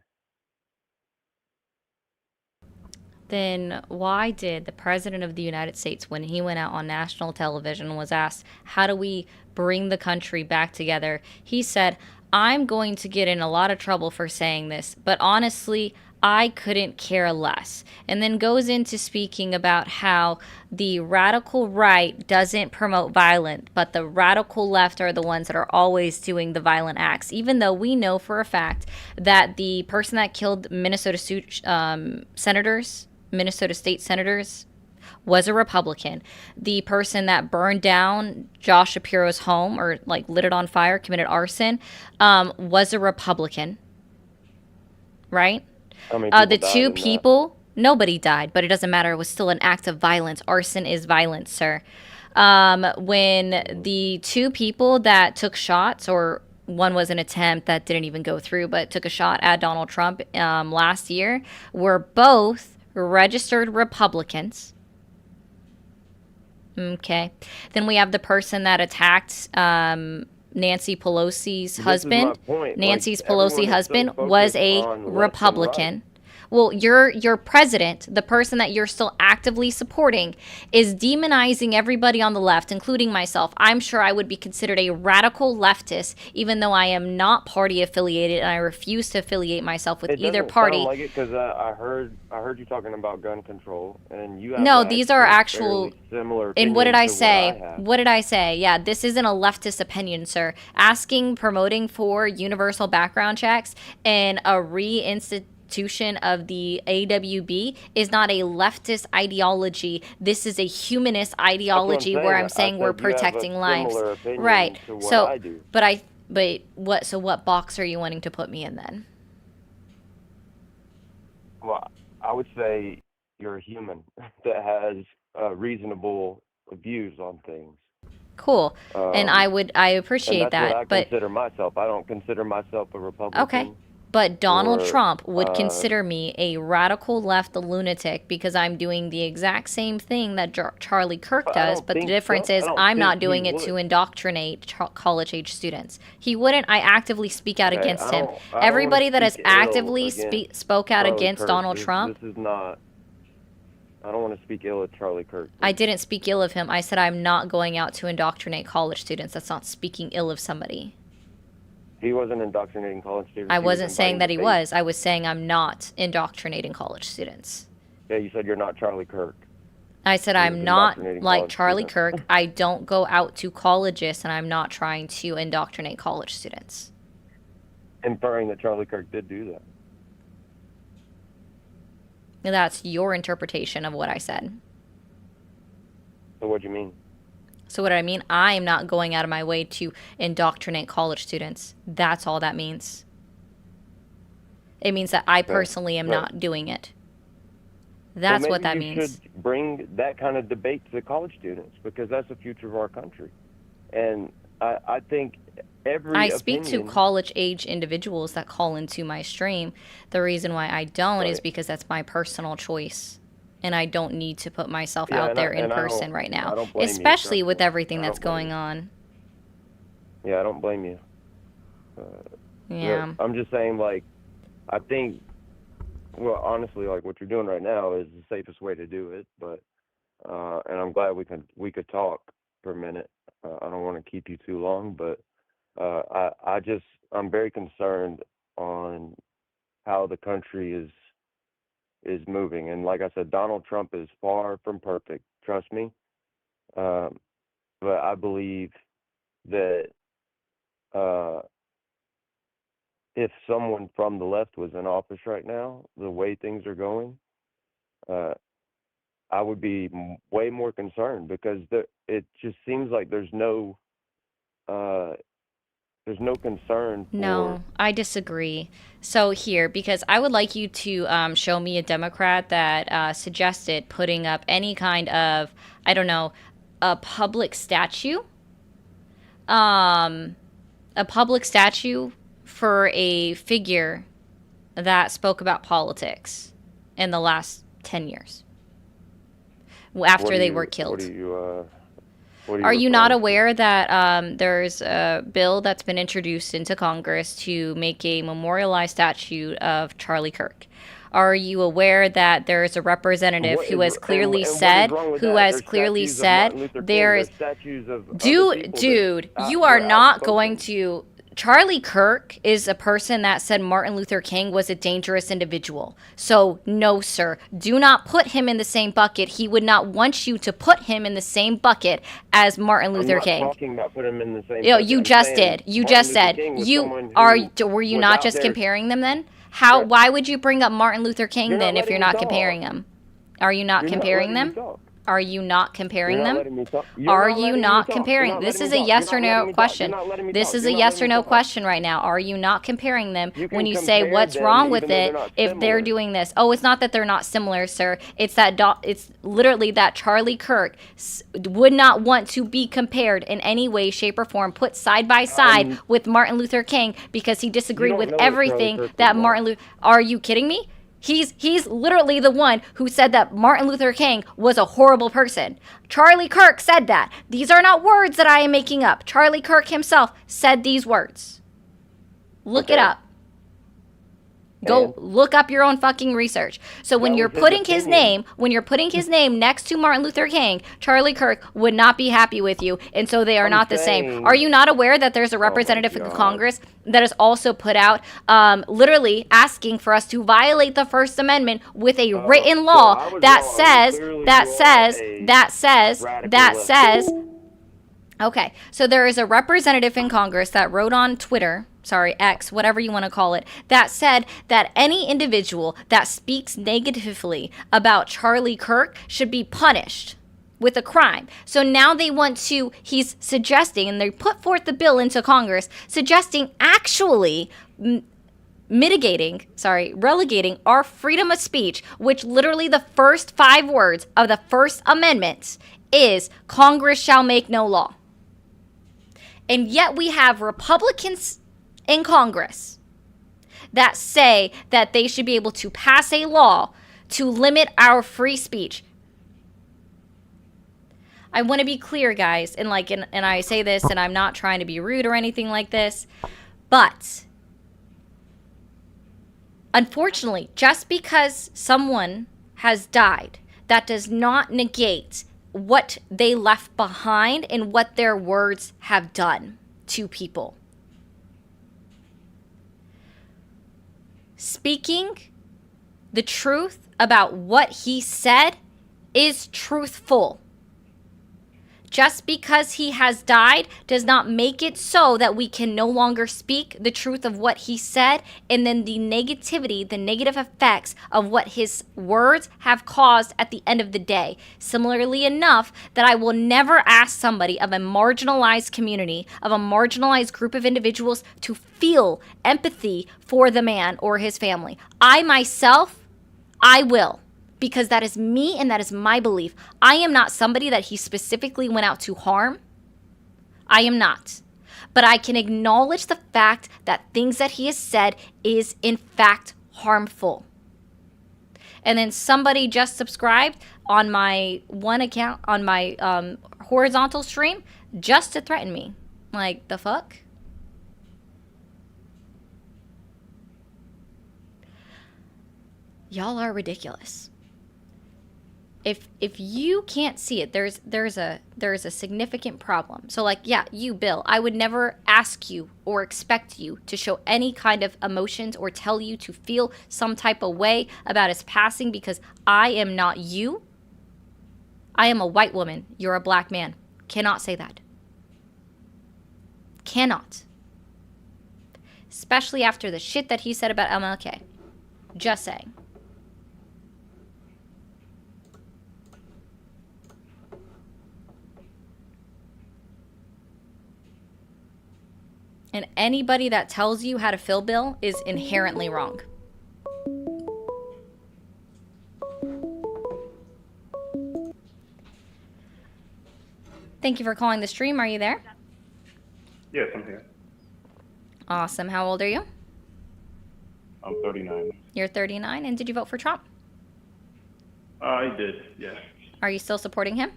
Then why did the president of the United States, when he went out on national television, was asked, how do we bring the country back together? He said, I'm going to get in a lot of trouble for saying this, but honestly, I couldn't care less. And then goes into speaking about how the radical right doesn't promote violence, but the radical left are the ones that are always doing the violent acts, even though we know for a fact that the person that killed Minnesota state senators, was a Republican. The person that burned down Josh Shapiro's home, or like lit it on fire, committed arson, was a Republican, right? How many people The died two in that? people, nobody died, but it doesn't matter. It was still an act of violence. Arson is violence, sir. When the two people that took shots, or one was an attempt that didn't even go through, but took a shot at Donald Trump last year, were both registered Republicans. Okay. Then we have the person that attacked Nancy Pelosi's husband. This is my point. Nancy's Like, everyone Pelosi is so husband was focused a on left and Republican. right. Well, your president, the person that you're still actively supporting, is demonizing everybody on the left, including myself. I'm sure I would be considered a radical leftist, even though I am not party affiliated and I refuse to affiliate myself with It either doesn't party. sound like it because I heard you talking about gun control, and you have No, these are actually actual. fairly similar And what did I opinions to what I say? have. What did I say? Yeah, this isn't a leftist opinion, sir. Promoting for universal background checks and a reinstitution of the AWB is not a leftist ideology. This is a humanist That's what I'm ideology where I'm I saying we're said you have a protecting lives. similar opinion Right. to what So, I do. what box are you wanting to put me in then? Well, I would say you're a human that has reasonable views on things. Cool. And I And appreciate that's what I that. But consider myself. I don't consider myself a Republican. okay. But Donald Or Trump would uh, consider me a radical left lunatic because I'm doing the exact same thing that Charlie Kirk but I does. don't But the think difference so. I is don't I'm not think he doing it to would. indoctrinate college age students. He wouldn't. I actively speak out Okay, against him. I don't want Everybody to that has speak ill actively against spoke out Charlie against Kirk. Donald Trump. This is not. I don't want to speak ill of Charlie Kirk. I didn't speak ill of him. I said I'm not going out to indoctrinate college students. That's not speaking ill of somebody. He wasn't indoctrinating college students. I He was wasn't saying inviting that the he faith. was. I was saying I'm not indoctrinating college students. Yeah, you said you're not Charlie Kirk. I said He was I'm not indoctrinating like college Charlie students. Kirk. I don't go out to colleges and I'm not trying to indoctrinate college students. Inferring that Charlie Kirk did do that. And that's your interpretation of what I said. So what do you mean? So what I mean, I am not going out of my way to indoctrinate college students. That's all that means. It means that I personally am right. not doing it. So That's maybe what that you means. should bring that kind of debate to the college students because that's the future of our country. And I think every I speak to opinion- college age individuals that call into my stream. The reason why I don't is Right. because that's my personal choice. And I don't need to put myself Yeah, out and there I- in and I don't- person right I now. don't blame you, Especially trust with me. everything I that's don't blame going you. on. Yeah, I don't blame you. Yeah. I'm just saying, like, I think, well, honestly, like what you're doing right now is the safest way to do it. But, and I'm glad we could talk for a minute. I don't want to keep you too long, but I'm very concerned on how the country is moving. And like I said, Donald Trump is far from perfect. Trust me. But I believe that if someone from the left was in office right now, the way things are going, I would be way more concerned because it just seems like there's no concern for. No, I disagree. So here, because I would like you to show me a Democrat that suggested putting up any kind of, I don't know, a public statue. A public statue for a figure that spoke about politics in the last 10 years after they were killed. Are you not aware that there's a bill that's been introduced into Congress to make a memorialized statue of Charlie Kirk? Are you aware that there's a representative who has clearly said, there's, statues of other people dude, you are not going to, Charlie Kirk is a person that said Martin Luther King was a dangerous individual. So, no, sir. Do not put him in the same bucket. He would not want you to put him in the same bucket as Martin Luther King. I'm not talking about putting him in the same You know, bucket. you I'm just saying did. You Martin just Luther said. King was You someone are. who Were you was not out just there. comparing them then? How? But Why would you bring up Martin Luther King you're then not if you're letting me not talk. comparing them? Are you not You're not comparing letting me them? talk. Are you not comparing You're not them? letting me talk. Are you not comparing? This is a yes or no question. This is a yes or no question right now. Are you not comparing them You when can you say compare what's them wrong with even though they're it not if they're similar. doing this? Oh, it's not that they're not similar, sir. It's that it's literally that Charlie Kirk would not want to be compared in any way, shape, or form, put side by side with Martin Luther King because he disagreed don't with know what Charlie everything Kirk that would Martin Luther. Are you kidding me? He's literally the one who said that Martin Luther King was a horrible person. Charlie Kirk said that. These are not words that I am making up. Charlie Kirk himself said these words. Look it up. Go look up your own fucking research. So when you're putting his name, next to Martin Luther King, Charlie Kirk would not be happy with you, and so they are not the same. Are you not aware that there's a representative in Congress that has also put out, literally asking for us to violate the First Amendment with a written law that says. Okay, so there is a representative in Congress that wrote on Twitter, X, whatever you want to call it, that said that any individual that speaks negatively about Charlie Kirk should be punished with a crime. So now they want to, he's suggesting, and they put forth the bill into Congress, suggesting actually relegating our freedom of speech, which literally the first 5 words of the First Amendment is Congress shall make no law. And yet we have Republicans in Congress that say that they should be able to pass a law to limit our free speech. I want to be clear, guys, and I say this, and I'm not trying to be rude or anything like this, but unfortunately, just because someone has died, that does not negate what they left behind and what their words have done to people. Speaking the truth about what he said is truthful. Just because he has died does not make it so that we can no longer speak the truth of what he said, and then the negativity, the negative effects of what his words have caused at the end of the day. Similarly enough, that I will never ask somebody of a marginalized community, of a marginalized group of individuals, to feel empathy for the man or his family. I myself, I will. Because that is me and that is my belief. I am not somebody that he specifically went out to harm. I am not. But I can acknowledge the fact that things that he has said is in fact harmful. And then somebody just subscribed on my one account, on my horizontal stream, just to threaten me. Like, the fuck? Y'all are ridiculous. If you can't see it, there's a significant problem. So you, Bill, I would never ask you or expect you to show any kind of emotions or tell you to feel some type of way about his passing, because I am not you. I am a white woman. You're a black man. Cannot say that. Cannot. Especially after the shit that he said about MLK. Just saying. And anybody that tells you how to feel, Bill, is inherently wrong. Thank you for calling the stream. Are you there? Yes, I'm here. Awesome. How old are you? I'm 39. You're 39. And did you vote for Trump? I did, yes. Are you still supporting him?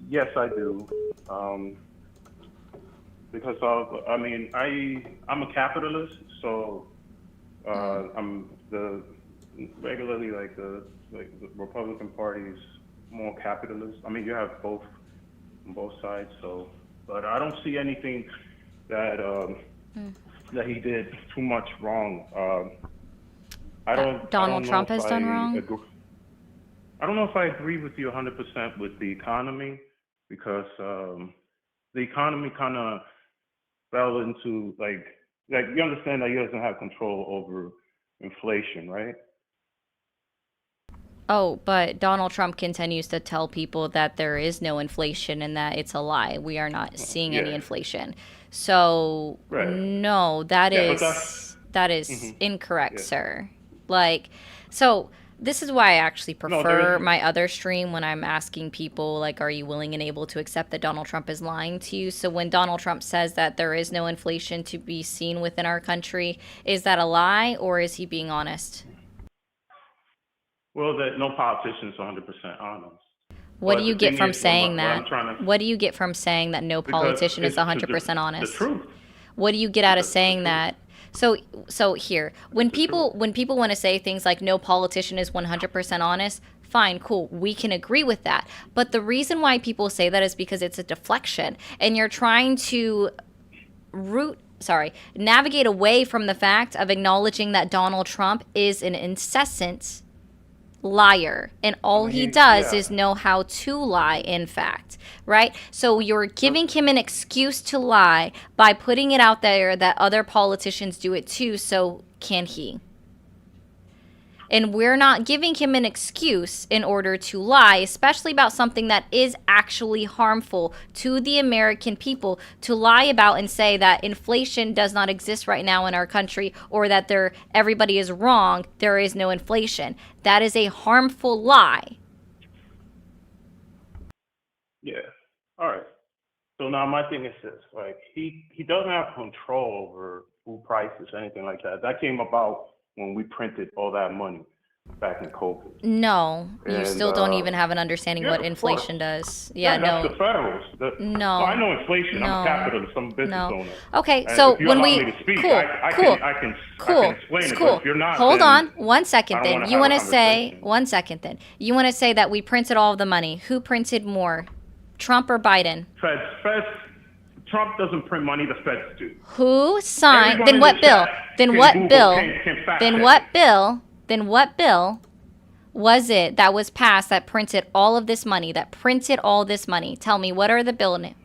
Yes, I do. Because I'm a capitalist, so I'm regularly the Republican Party's more capitalist. I mean, you have both on both sides, so but I don't see anything that that he did too much wrong. I don't. Donald know Trump if has done wrong? I don't know if I agree with you 100% with the economy because the economy kind of fell into like you understand that he doesn't have control over inflation, right? Oh, but Donald Trump continues to tell people that there is no inflation and that it's a lie. We are not seeing any Yeah, inflation. So, right. no, that Yeah, but is hmm incorrect, yeah. sir. Like, so this is why I actually No, there prefer is. my other stream when I'm asking people, like, are you willing and able to accept that Donald Trump is lying to you? So when Donald Trump says that there is no inflation to be seen within our country, is that a lie or is he being honest? Well, that no politician is 100% honest. What do But you the get thing from is, saying what that? I'm trying to, What do you get from saying that no because politician is it's 100% the honest? truth. What do you get out of Because it's the saying truth. that? So here, It's the truth. when people want to say things like no politician is 100% honest, fine, cool. We can agree with that. But the reason why people say that is because it's a deflection and you're trying to navigate away from the fact of acknowledging that Donald Trump is an incessant liar and all he does Yeah. is know how to lie, in fact, right? So you're giving him an excuse to lie by putting it out there that other politicians do it too, so can he? And we're not giving him an excuse in order to lie, especially about something that is actually harmful to the American people, to lie about and say that inflation does not exist right now in our country or that everybody is wrong, there is no inflation. That is a harmful lie. Yeah. All right. So now my thing is this: like he doesn't have control over food prices or anything like that. That came about when we printed all that money back in COVID. No, you And still don't even have an understanding yeah, what of course. inflation does. Yeah, Yeah, that's no, the federals. No, I no, know inflation. I'm a no, capitalist. I'm a business no. owner. Okay, And so if you when allow we me to speak, cool, I cool, can cool, explain it's it. But cool. if you're not, Hold then on, 1 second. I don't want Then to you have a want to say conversation. 1 second. Then you want to say that we printed all of the money. Who printed more, Trump or Biden? Feds. Trump doesn't print money. The feds do. Who signed? Everyone Then in what the bill? chat Then can what Google, bill? can fact Then check what it. bill? Then what bill was it that was passed that printed all of this money? That printed all this money? Tell me, what are the bill names?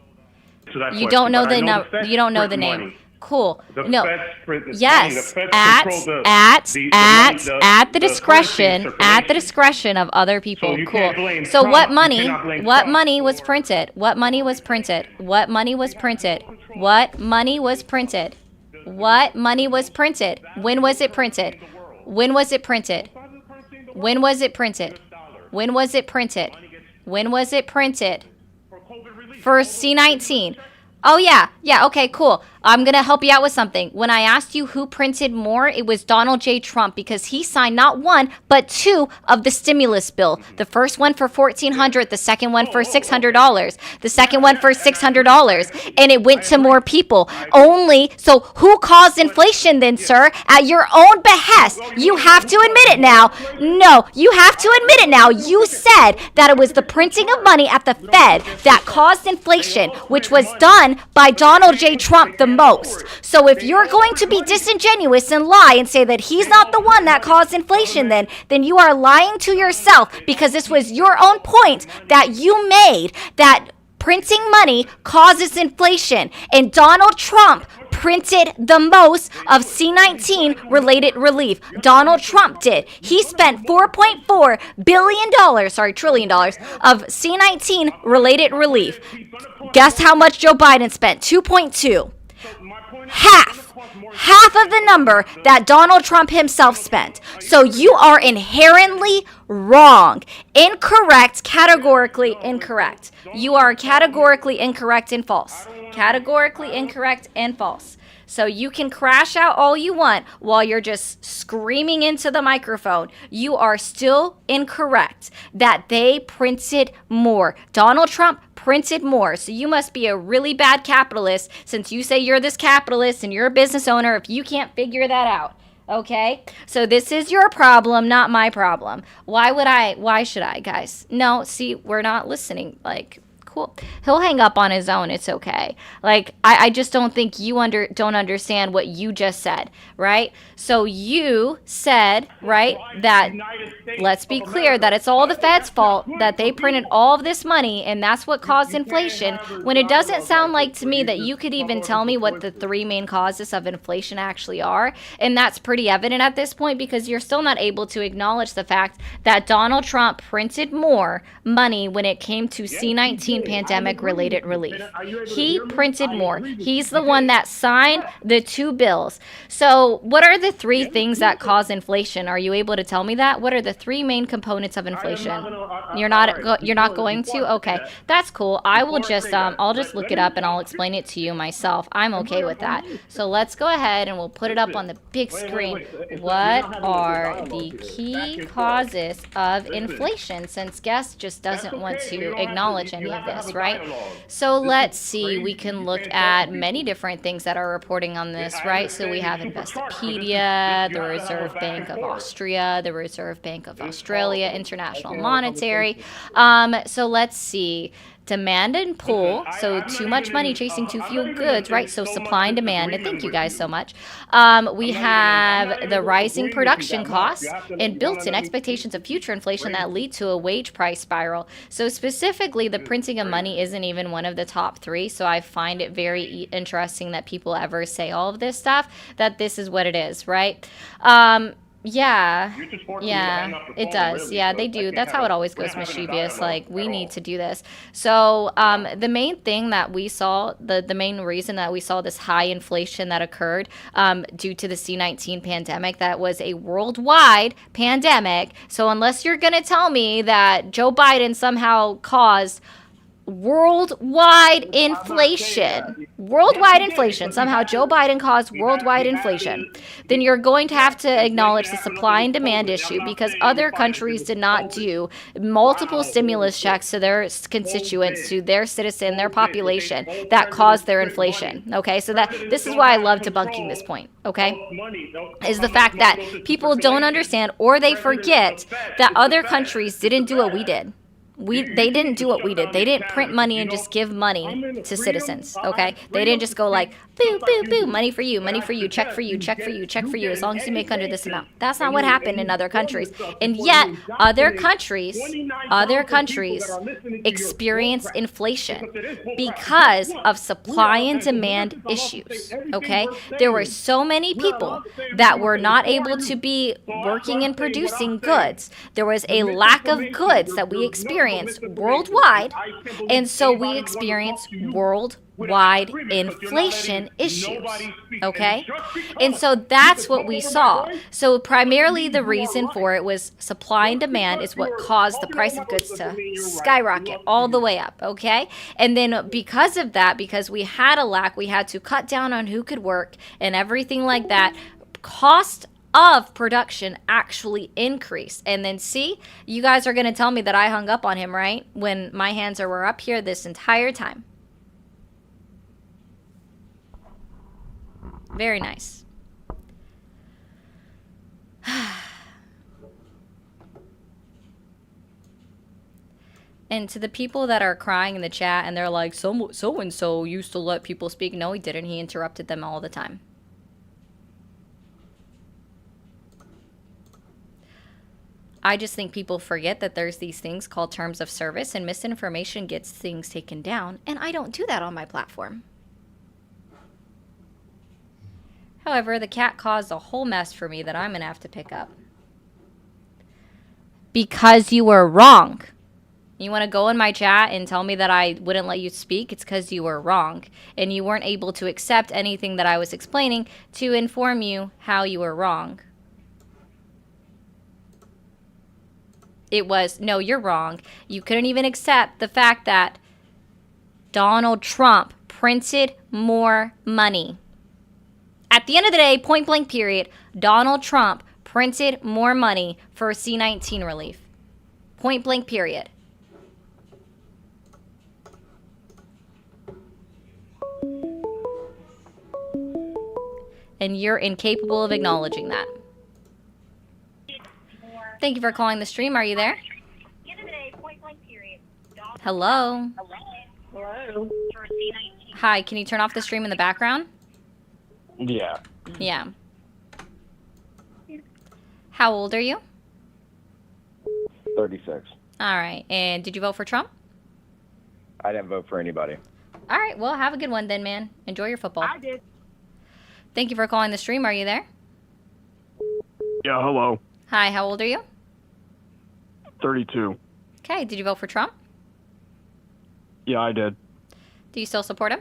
To that You question, don't know but I the know no. the feds You don't know print the name. money. Cool. The No. feds print this money. The Yes. feds At control the the discretion. discretion of other people. So you Cool. can't blame So Trump. what You money? cannot blame What Trump money was for- printed? What money was printed? What money was printed? What money was printed? What money was printed? When was it printed? When was it printed? When was it printed? When was it printed? When was it printed? For C19. Oh, yeah. Yeah, okay, cool. I'm going to help you out with something. When I asked you who printed more, it was Donald J. Trump because he signed not one, but two of the stimulus bill. The first one for $1,400, the second one for $600, the second one for $600, and it went to more people. Only, so who caused inflation then, sir? At your own behest. You have to admit it now. No, you have to admit it now. You said that it was the printing of money at the Fed that caused inflation, which was done by Donald J. Trump the most. So if you're going to be disingenuous and lie and say that he's not the one that caused inflation, then you are lying to yourself because this was your own point that you made that printing money causes inflation. And Donald Trump printed the most of C19 related relief. Donald Trump did. He spent $4.4 trillion dollars of C19 related relief. Guess how much Joe Biden spent? 2.2. Half of the number that Donald Trump himself spent. So you are inherently wrong, incorrect, categorically incorrect. You are categorically incorrect and false. Categorically incorrect and false. So you can crash out all you want while you're just screaming into the microphone. You are still incorrect that they printed more. Donald Trump printed more. So you must be a really bad capitalist since you say you're this capitalist and you're a business owner if you can't figure that out. Okay? So this is your problem, not my problem. Why should I, guys? No, see, we're not listening. Like, cool. He'll hang up on his own. It's okay. Like, I just don't think you don't understand what you just said, right? So you said, right, that let's be clear that it's all the Fed's fault, that they printed all of this money and that's what caused inflation, when it doesn't sound like to me that you could even tell me what the three main causes of inflation actually are. And that's pretty evident at this point, because you're still not able to acknowledge the fact that Donald Trump printed more money when it came to C-19 pandemic related relief. He printed more. He's the one that signed the 2 bills. So what are the 3 things that cause inflation? Are you able to tell me that? What are the 3 main components of inflation? You're not going to? Okay, that's cool. I will just I'll just look it up and I'll explain it to you myself. I'm okay with that. So let's go ahead and we'll put it up on the big screen. What are the key causes of inflation? Since guest just doesn't want to acknowledge any of this, right? So let's see. We can look at many different things that are reporting on this, right? So we have Investopedia, the Reserve Bank of Austria, the Reserve Bank of Australia, International Monetary. So let's see. Demand and pull, so too much money chasing too few goods, right? So supply and demand, and thank you guys so much. We have the rising production costs and built-in expectations of future inflation that lead to a wage price spiral. So specifically, the printing of money isn't even one of the top 3, so I find it very interesting that people ever say all of this stuff, that this is what it is, right? Yeah, it does. Yeah, they do. That's how it always goes, mischievous. Like, we need to do this. So the main thing that we saw, the main reason that we saw this high inflation that occurred due to the C-19 pandemic, that was a worldwide pandemic. So unless you're going to tell me that Joe Biden somehow caused worldwide inflation, somehow Joe Biden caused worldwide inflation, then you're going to have to acknowledge the supply and demand issue, because other countries did not do multiple stimulus checks to their constituents, to their citizen, their population, that caused their inflation. Okay, so this is why I love debunking this point, okay, is the fact that people don't understand, or they forget, that other countries didn't do what we did. They didn't do what we did. They didn't print money and just give money to citizens, okay? They didn't just go like, boo, boo, boo, money for you, check for you, check for you, check for you, as long as you make under this amount. That's not what happened in other countries. And yet, other countries experience inflation because of supply and demand issues, okay? There were so many people that were not able to be working and producing goods. There was a lack of goods that we experienced worldwide, and so we experienced worldwide inflation issues, okay? And so that's what we saw. So primarily the reason for it was supply and demand is what caused the price of goods to skyrocket all the way up, okay? And then because of that, because we had a lack, we had to cut down on who could work and everything like that, cost of production actually increase. And then see, you guys are going to tell me that I hung up on him, right? When my hands were up here this entire time. Very nice. And to the people that are crying in the chat and they're like, so-and-so used to let people speak. No, he didn't. He interrupted them all the time. I just think people forget that there's these things called terms of service, and misinformation gets things taken down, and I don't do that on my platform. However, the cat caused a whole mess for me that I'm going to have to pick up. Because you were wrong. You want to go in my chat and tell me that I wouldn't let you speak? It's because you were wrong, and you weren't able to accept anything that I was explaining to inform you how you were wrong. It was, no, you're wrong. You couldn't even accept the fact that Donald Trump printed more money. At the end of the day, point blank period, Donald Trump printed more money for C-19 relief. Point blank period. And you're incapable of acknowledging that. Thank you for calling the stream. Are you there? Hello? Hello. Hi, can you turn off the stream in the background? Yeah, Yeah. How old are you? 36. All right. And did you vote for Trump? I didn't vote for anybody. All right. Well, have a good one then, man. Enjoy your football. I did. Thank you for calling the stream. Are you there? Yeah, hello. Hi, how old are you? 32. Okay. Did you vote for Trump? Yeah, I did. Do you still support him?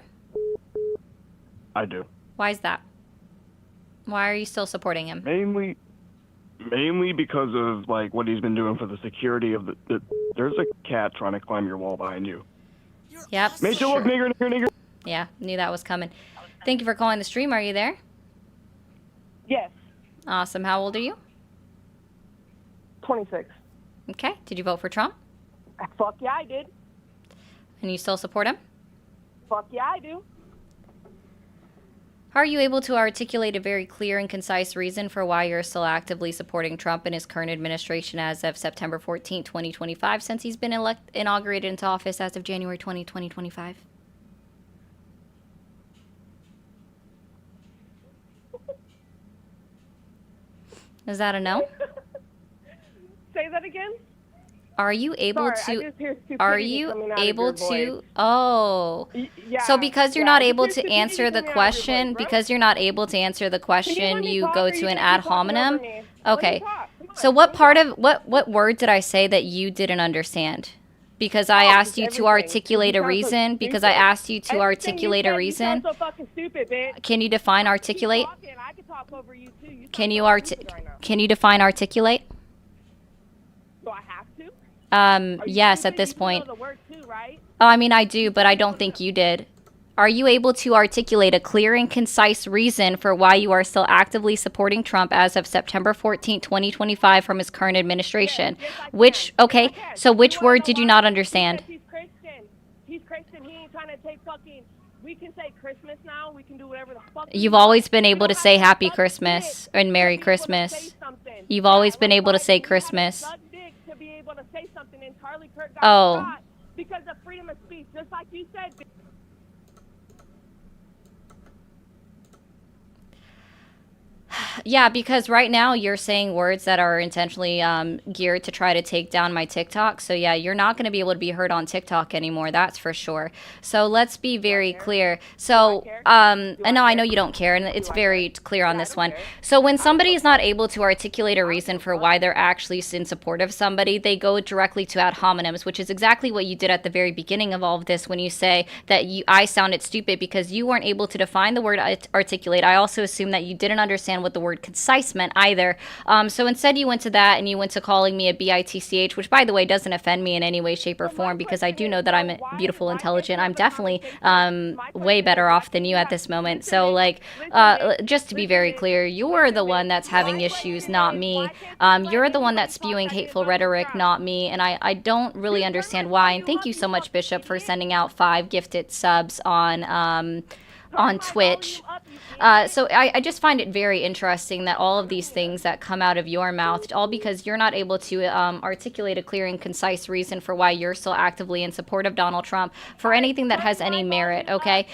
I do. Why is that? Why are you still supporting him? Mainly because of like what he's been doing for the security of the there's a cat trying to climb your wall behind you. Yep. Made you look, nigger. Yeah, knew that was coming. Thank you for calling the stream. Are you there? Yes. Awesome. How old are you? 26. Okay. Did you vote for Trump? Fuck yeah, I did. And you still support him? Fuck yeah, I do. Are you able to articulate a very clear and concise reason for why you're still actively supporting Trump and his current administration as of September 14, 2025, since he's been inaugurated into office as of January 20, 2025? Is that a no? Say that again? Are you able Sorry, I to just hear stupidity are you coming out of able your to voice. oh Yeah. so because you're yeah, not I just able hear to stupidity answer the coming out of your question voice, bro. because you're not able to answer the Can you question let me you talk, go or to you an gonna ad keep talking over hominem. me? Let me Okay. talk. Come on, So let what me part talk. of what word did I say that you didn't understand? Because I Oh, asked just you to everything. articulate You a sound so reason because I stupid. asked you to Everything you articulate a said, you reason. sound so fucking stupid, bitch. Can you define Keep articulate? talking. I can talk over you too. You Can sound you so art stupid right now. can you define articulate? Do I have to? Are you Yes, stupid? at this You do point. know the word too, right? Oh, I mean, I do, but I don't think you did. Are you able to articulate a clear and concise reason for why you are still actively supporting Trump as of September 14, 2025 from his current administration? Yes, I Which, can. okay, Yes, I can. so You which wanna word know did you why? not understand? Because he's Christian. He's Christian. He ain't trying to take fucking. We can say Christmas now. We can do whatever the fuck. You've we want. always been We able don't to have say to Happy suck Christmas dick and Merry to be able to say Christmas. something. You've Yeah, always been like able to why say we had to Christmas. suck dick to be able to say something, and Charlie Kirk got Oh. shot because of freedom of speech, just like you said. Yeah, because right now you're saying words that are intentionally geared to try to take down my TikTok. So yeah, you're not going to be able to be heard on TikTok anymore. That's for sure. So let's be very clear. So I know you don't care, and it's very clear on this one. So when somebody is not able to articulate a reason for why they're actually in support of somebody, they go directly to ad hominems, which is exactly what you did at the very beginning of all of this when you say that I sounded stupid because you weren't able to define the word articulate. I also assume that you didn't understand what the word concise meant either. So instead you went to that and you went to calling me a bitch, which by the way doesn't offend me in any way, shape, or form because I do know that I'm beautiful, intelligent. I'm definitely way better off than you at this moment. So like, just to be very clear, you're the one that's having issues, not me. You're the one that's spewing hateful rhetoric, not me. And I don't really understand why. And thank you so much, Bishop, for sending out 5 gifted subs on Twitch. So I just find it very interesting that all of these things that come out of your mouth, all because you're not able to articulate a clear and concise reason for why you're still actively in support of Donald Trump for anything that has any merit, okay?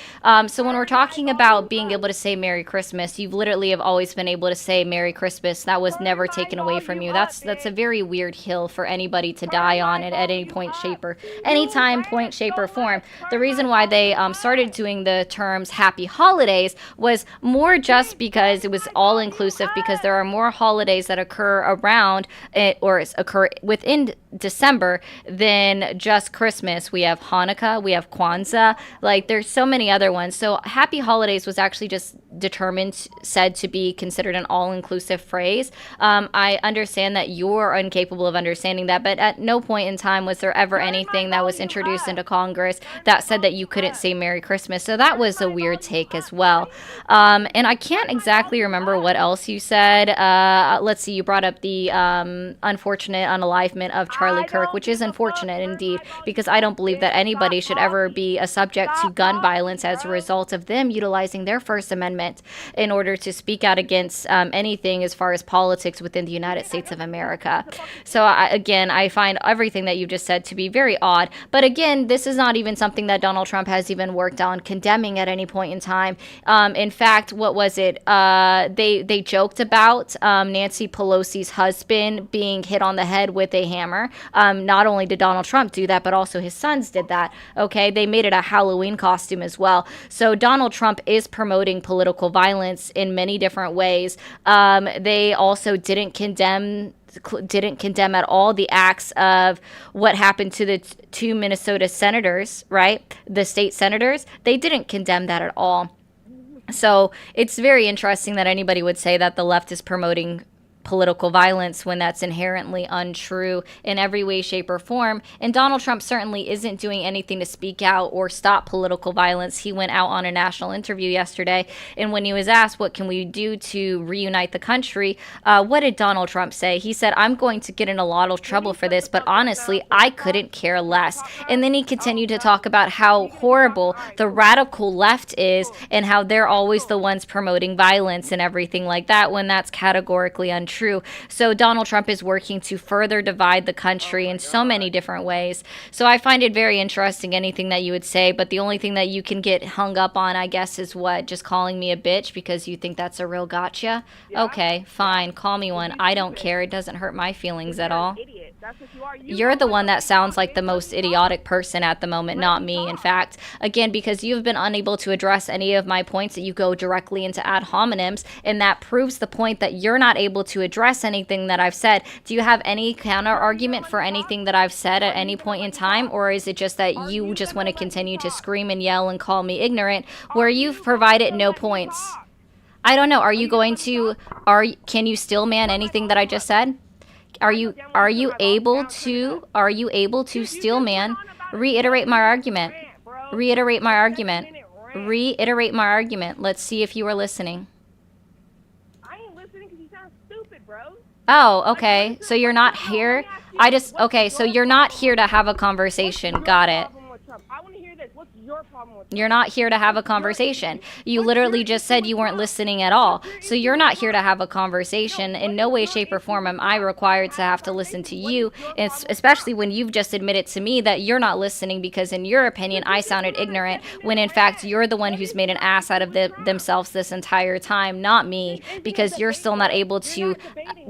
So when we're talking about being able to say Merry Christmas, you've literally have always been able to say Merry Christmas. That was never taken away from you. That's a very weird hill for anybody to die on at any point, shape, or any time, point, shape, or form. The reason why they started doing the terms Happy Holidays was more just because it was all inclusive, because there are more holidays that occur around it or occur within December than just Christmas. We have Hanukkah, we have Kwanzaa, like there's so many other ones. So Happy Holidays was actually just said to be considered an all-inclusive phrase. I understand that you're incapable of understanding that, but at no point in time was there ever anything that was introduced into Congress that said that you couldn't say Merry Christmas. So that was a weird take as well. And I can't exactly remember what else you said. Let's see, you brought up the unfortunate unalivement of Charlie Kirk, which is unfortunate indeed, because I don't believe that anybody should ever be a subject to gun violence as a result of them utilizing their First Amendment Parliament in order to speak out against anything as far as politics within the United States of America. So again, I find everything that you just said to be very odd. But again, this is not even something that Donald Trump has even worked on condemning at any point in time. In fact, what was it? They joked about Nancy Pelosi's husband being hit on the head with a hammer. Not only did Donald Trump do that, but also his sons did that. Okay, they made it a Halloween costume as well. So Donald Trump is promoting political violence in many different ways. They also didn't condemn at all the acts of what happened to the two Minnesota senators, right? The state senators. They didn't condemn that at all. So it's very interesting that anybody would say that the left is promoting political violence when that's inherently untrue in every way, shape, or form. And Donald Trump certainly isn't doing anything to speak out or stop political violence. He went out on a national interview yesterday, and when he was asked, what can we do to reunite the country, what did Donald Trump say? He said, I'm going to get in a lot of trouble for this, but honestly, I couldn't care less. And then he continued to talk about how horrible the radical left is and how they're always the ones promoting violence and everything like that, when that's categorically untrue. So Donald Trump is working to further divide the country in so many different ways. So I find it very interesting, anything that you would say, but the only thing that you can get hung up on, I guess, is what? Just calling me a bitch because you think that's a real gotcha? Okay, fine, call me one. I don't care. It doesn't hurt my feelings at all. You're the one that sounds like the most idiotic person at the moment, not me, in fact. Again, because you've been unable to address any of my points, that you go directly into ad hominems, and that proves the point that you're not able to address anything that I've said. Do you have any counter argument for anything that I've said at any point in time, or is it just that you just want to continue to scream and yell and call me ignorant, where you've provided no points? I don't know. Are you going to, can you still man anything that I just said? Are you able to still man reiterate my argument? Reiterate my argument. Reiterate my argument. Let's see if you are listening. I ain't listening because you sound stupid, bro. Oh, okay. So you're not here? Okay, so you're not here to have a conversation. Got it. I want to hear this. What's your problem with You're not here to have a conversation. You literally just said you weren't listening at all. So you're not here to have a conversation. In no way, shape, or form am I required to have to listen to you, especially when you've just admitted to me that you're not listening because, in your opinion, I sounded ignorant, when in fact you're the one who's made an ass out of themselves this entire time, not me, because you're still not able to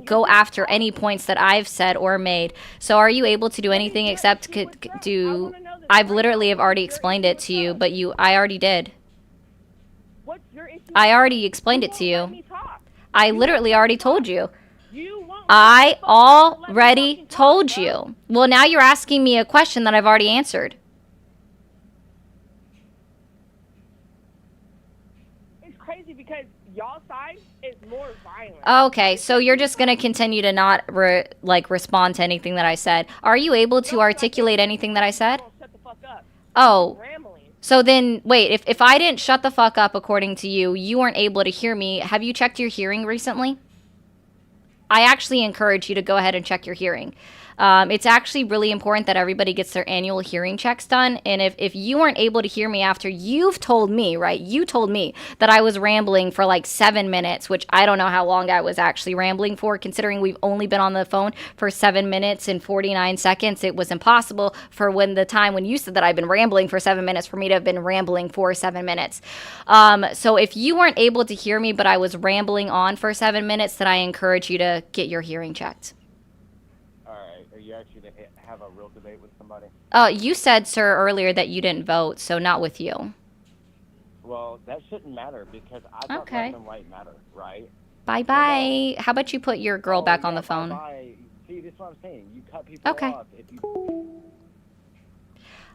go after any points that I've said or made. So are you able to do anything except do... I've literally have already explained it to you, but I already did. I already explained it to you. I literally already told you. I already told you. Well, now you're asking me a question that I've already answered. It's crazy because y'all side is more violent. Okay, so you're just going to continue to not respond to anything that I said. Are you able to articulate anything that I said? Oh, so then, wait, if I didn't shut the fuck up according to you, you weren't able to hear me. Have you checked your hearing recently? I actually encourage you to go ahead and check your hearing. It's actually really important that everybody gets their annual hearing checks done. And if you weren't able to hear me after you've told me, right, you told me that I was rambling for like 7 minutes, which I don't know how long I was actually rambling for, considering we've only been on the phone for 7 minutes and 49 seconds. It was impossible for the time when you said that I've been rambling for 7 minutes for me to have been rambling for 7 minutes. So if you weren't able to hear me, but I was rambling on for 7 minutes, then I encourage you to get your hearing checked. You actually have a real debate with somebody? You said, sir, earlier that you didn't vote, so not with you. Well, that shouldn't matter because I thought left and right matter, right? Bye-bye. How about you put your girl back on the phone? Bye-bye. See, that's what I'm saying. You cut people off.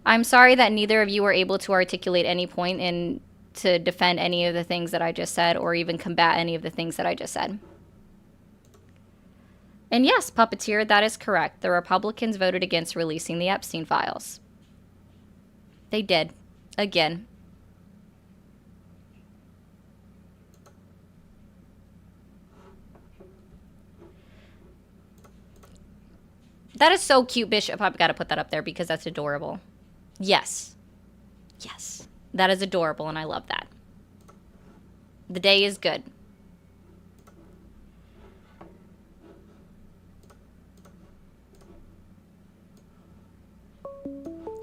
I'm sorry that neither of you were able to articulate any point in to defend any of the things that I just said or even combat any of the things that I just said. And yes, Puppeteer, that is correct. The Republicans voted against releasing the Epstein files. They did. Again. That is so cute, Bishop. I've got to put that up there because that's adorable. Yes. Yes. That is adorable, and I love that. The day is good.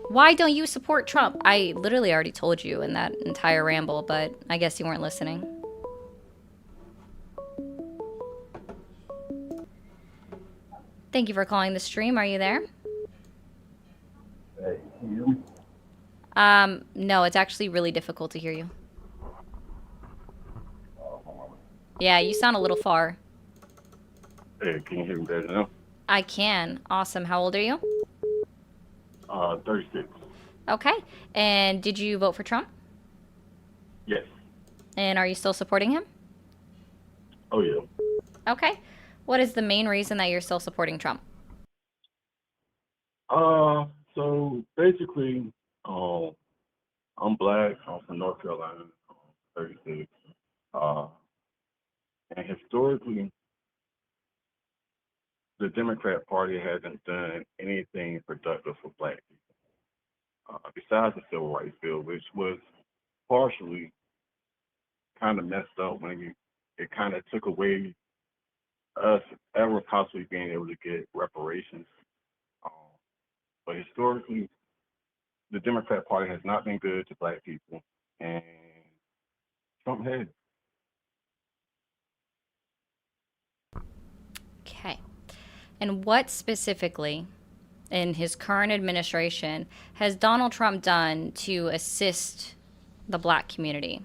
Why don't you support Trump? I literally already told you in that entire ramble, but I guess you weren't listening. Thank you for calling the stream. Are you there? Hey, can you hear me? No, it's actually really difficult to hear you. Hold on. Yeah, you sound a little far. Hey, can you hear me better now? I can. Awesome. How old are you? 36. Okay. And did you vote for Trump? Yes. And are you still supporting him? Oh, yeah. Okay. What is the main reason that you're still supporting Trump? So basically, I'm black. I'm from North Carolina. I'm 36. And historically, the Democrat Party hasn't done anything productive for black people. Besides the civil rights bill, which was partially kind of messed up when it kind of took away us ever possibly being able to get reparations. But historically, the Democrat Party has not been good to black people, and Trump has. Okay. And what specifically in his current administration has Donald Trump done to assist the black community?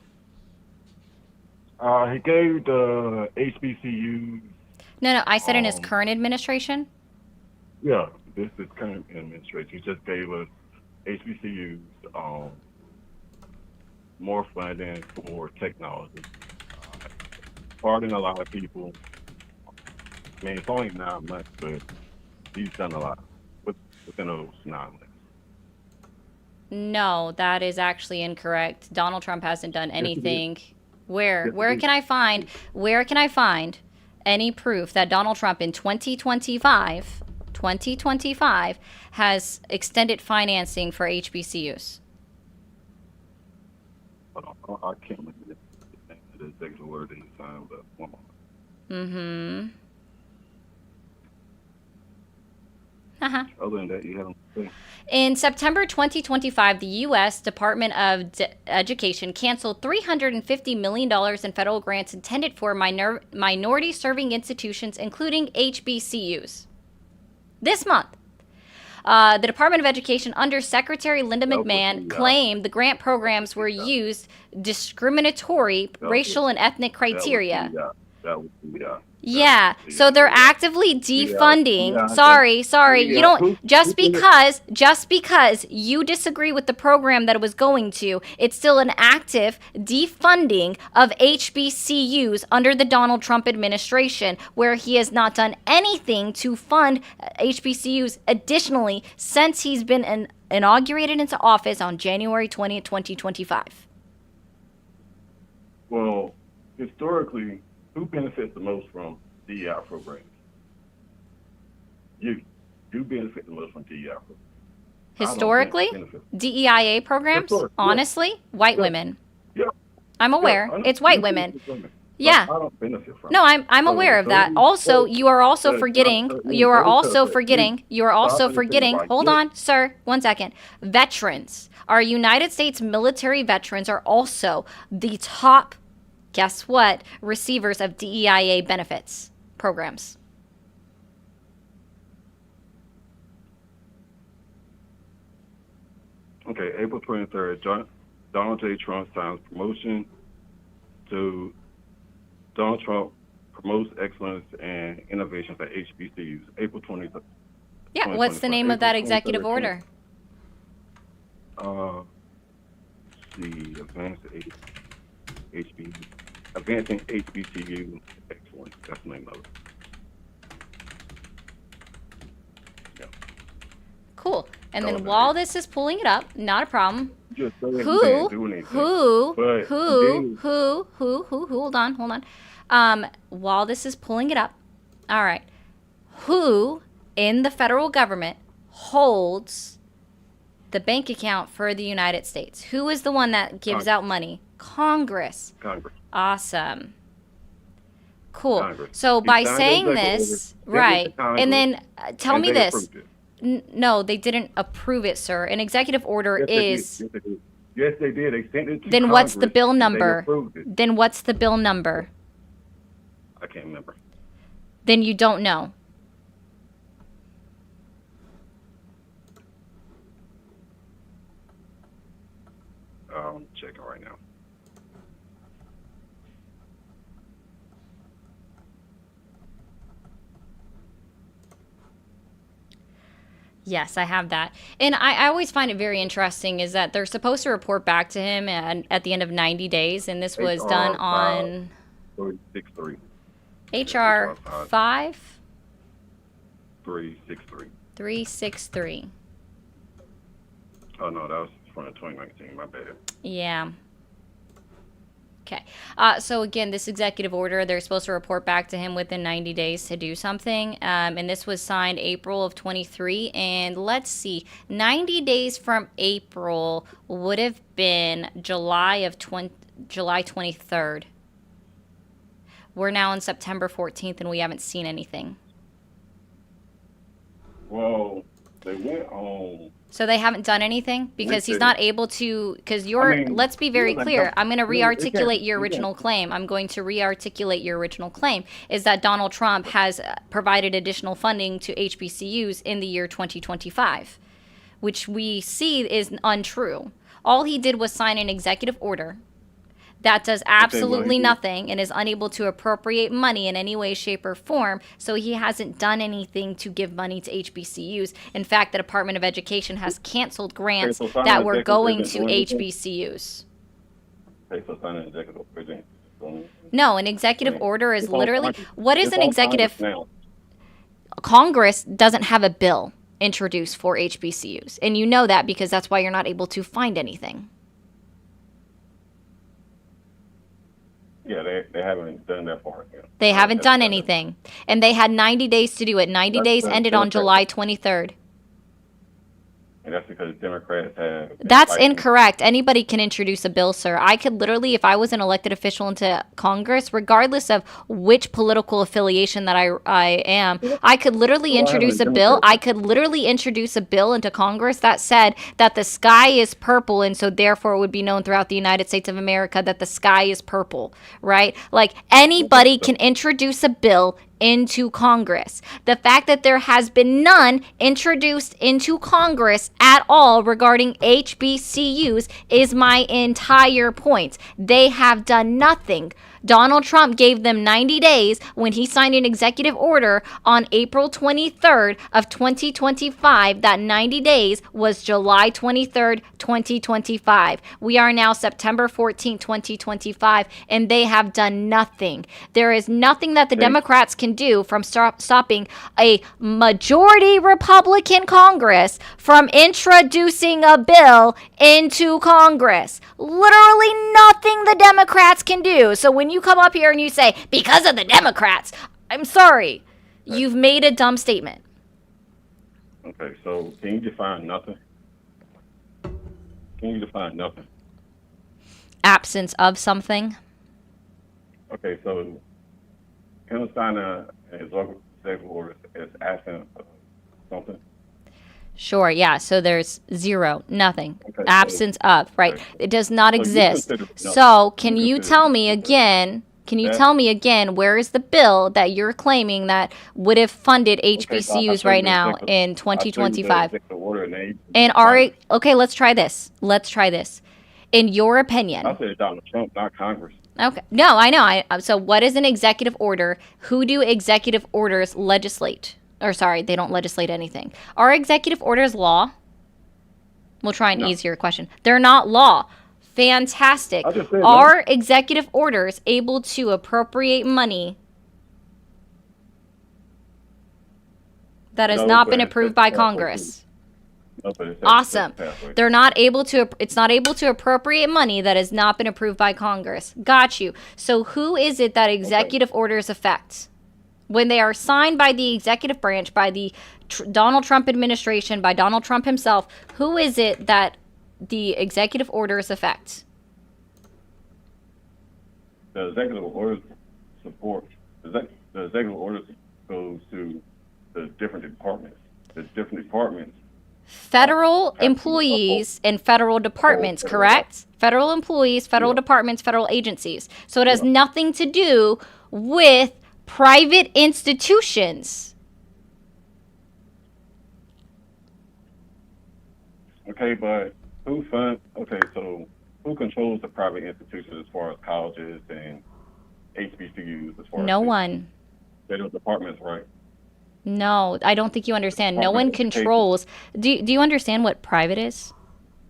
He gave the HBCU. No, I said in his current administration. Yeah, this is current administration. He just gave us HBCUs, more funding for technology. Pardon a lot of people. I mean, it's only 9 months, but he's done a lot within those 9 months. No, that is actually incorrect. Donald Trump hasn't done anything. Where can I find any proof that Donald Trump in 2025 has extended financing for HBCUs? I can't remember the exact word in the time, but one moment. Mm-hmm. Other than that, you haven't seen. In September 2025, the U.S. Department of Education canceled $350 million in federal grants intended for minority-serving institutions, including HBCUs. This month, the Department of Education under Secretary Linda McMahon claimed the grant programs were used discriminatory racial and ethnic criteria. Yeah, so they're actively defunding. Sorry. You don't just because you disagree with the program that it was going to, it's still an active defunding of HBCUs under the Donald Trump administration, where he has not done anything to fund HBCUs additionally since he's been inaugurated into office on January 20th, 2025. Well, historically, who benefits the most from DEI programs? You benefit the most from DEI programs. Historically, DEIA programs, honestly, white women. Yeah. I'm aware. It's white women. Yeah. I don't benefit from it. No, I'm aware of that. Also, you are also forgetting. Hold on, sir. 1 second. Veterans. Our United States military veterans are also the top, guess what, receivers of DEIA benefits programs. Okay, April 23rd, Donald J. Trump signs promotion to Donald Trump promotes excellence and innovation for HBCUs. April 23rd. Yeah, what's the name of that executive order? Advancing HBCU excellence. That's the name of it. Yeah. Cool. And then while this is pulling it up, not a problem. Just Hold on. While this is pulling it up, all right. Who in the federal government holds the bank account for the United States? Who is the one that gives out money? Congress. Awesome. Cool. Congress. So He by signed saying those executive this, orders, sent it to right, and Congress, then tell and me they this. approved it. No, they didn't approve it, sir. An executive order Yes, they did. is. Yes, they did. Yes, they did. They sent it to Then Congress, what's the bill and they number? approved it. Then what's the bill number? I can't remember. Then you don't know. I'm checking right now. Yes, I have that. And I always find it very interesting is that they're supposed to report back to him at the end of 90 days, and this was done on 363. HR 5 363. 363. Oh no, that was from 2019. My bad. Yeah. Okay. So again, this executive order, they're supposed to report back to him within 90 days to do something. And this was signed April of 23. And let's see, 90 days from April would have been July 23rd. We're now on September 14th, and we haven't seen anything. Well, they went on. So they haven't done anything because he's not able to, because let's be very clear. I'm going to re-articulate your original claim. I'm going to re-articulate your original claim is that Donald Trump has provided additional funding to HBCUs in the year 2025, which we see is untrue. All he did was sign an executive order that does absolutely nothing and is unable to appropriate money in any way, shape, or form. So he hasn't done anything to give money to HBCUs. In fact, the Department of Education has canceled grants that were going to HBCUs. No, an executive order is literally, what is an executive? Congress doesn't have a bill introduced for HBCUs. And you know that because that's why you're not able to find anything. Yeah, they haven't done that part yet. They haven't done anything. And they had 90 days to do it. 90 days ended on July 23rd. And that's because Democrats have... That's incorrect. Anybody can introduce a bill, sir. I could literally, if I was an elected official into Congress, regardless of which political affiliation that I am, I could literally introduce a bill. I could literally introduce a bill into Congress that said that the sky is purple, and so therefore it would be known throughout the United States of America that the sky is purple, right? Like, anybody can introduce a bill into Congress. The fact that there has been none introduced into Congress at all regarding HBCUs is my entire point. They have done nothing. Donald Trump gave them 90 days when he signed an executive order on April 23rd of 2025. That 90 days was July 23rd, 2025. We are now September 14th, 2025, and they have done nothing. There is nothing that the Democrats can do from stopping a majority Republican Congress from introducing a bill into Congress. Literally nothing the Democrats can do. So when you come up here and you say, because of the Democrats, I'm sorry, you've made a dumb statement. Okay, so can you define nothing? Can you define nothing? Absence of something. Okay, so can I sign an executive order as absent of something? Sure, yeah. So there's zero, nothing, Okay, absence of, right? Okay. It does not So you exist. consider nothing. So can You you consider tell me nothing. again? Can you That- tell me again where is the bill that you're claiming that would have funded HBCUs right now in 2025? And okay, let's try this. Let's try this. In your opinion. I said Donald Trump, not Congress. Okay. No, I know. So what is an executive order? Who do executive orders legislate? Or sorry, they don't legislate anything. Are executive orders law? We'll try an easier question. They're not law. Fantastic. Are executive orders able to appropriate money that has not been approved by Congress? Awesome. They're not able to, it's not able to appropriate money that has not been approved by Congress. Got you. So who is it that executive orders affect? When they are signed by the executive branch, by the Donald Trump administration, by Donald Trump himself, who is it that the executive orders affect? the executive orders support the executive orders goes to the different departments. The different departments Federal have to employees and federal departments, correct? Federal employees, federal departments, federal agencies. So it has nothing to do with private institutions. Okay, but so who controls the private institutions as far as colleges and HBCUs as far as No one. federal departments, right? No, I don't think you understand. No one Department of Education. controls. Do you understand what private is?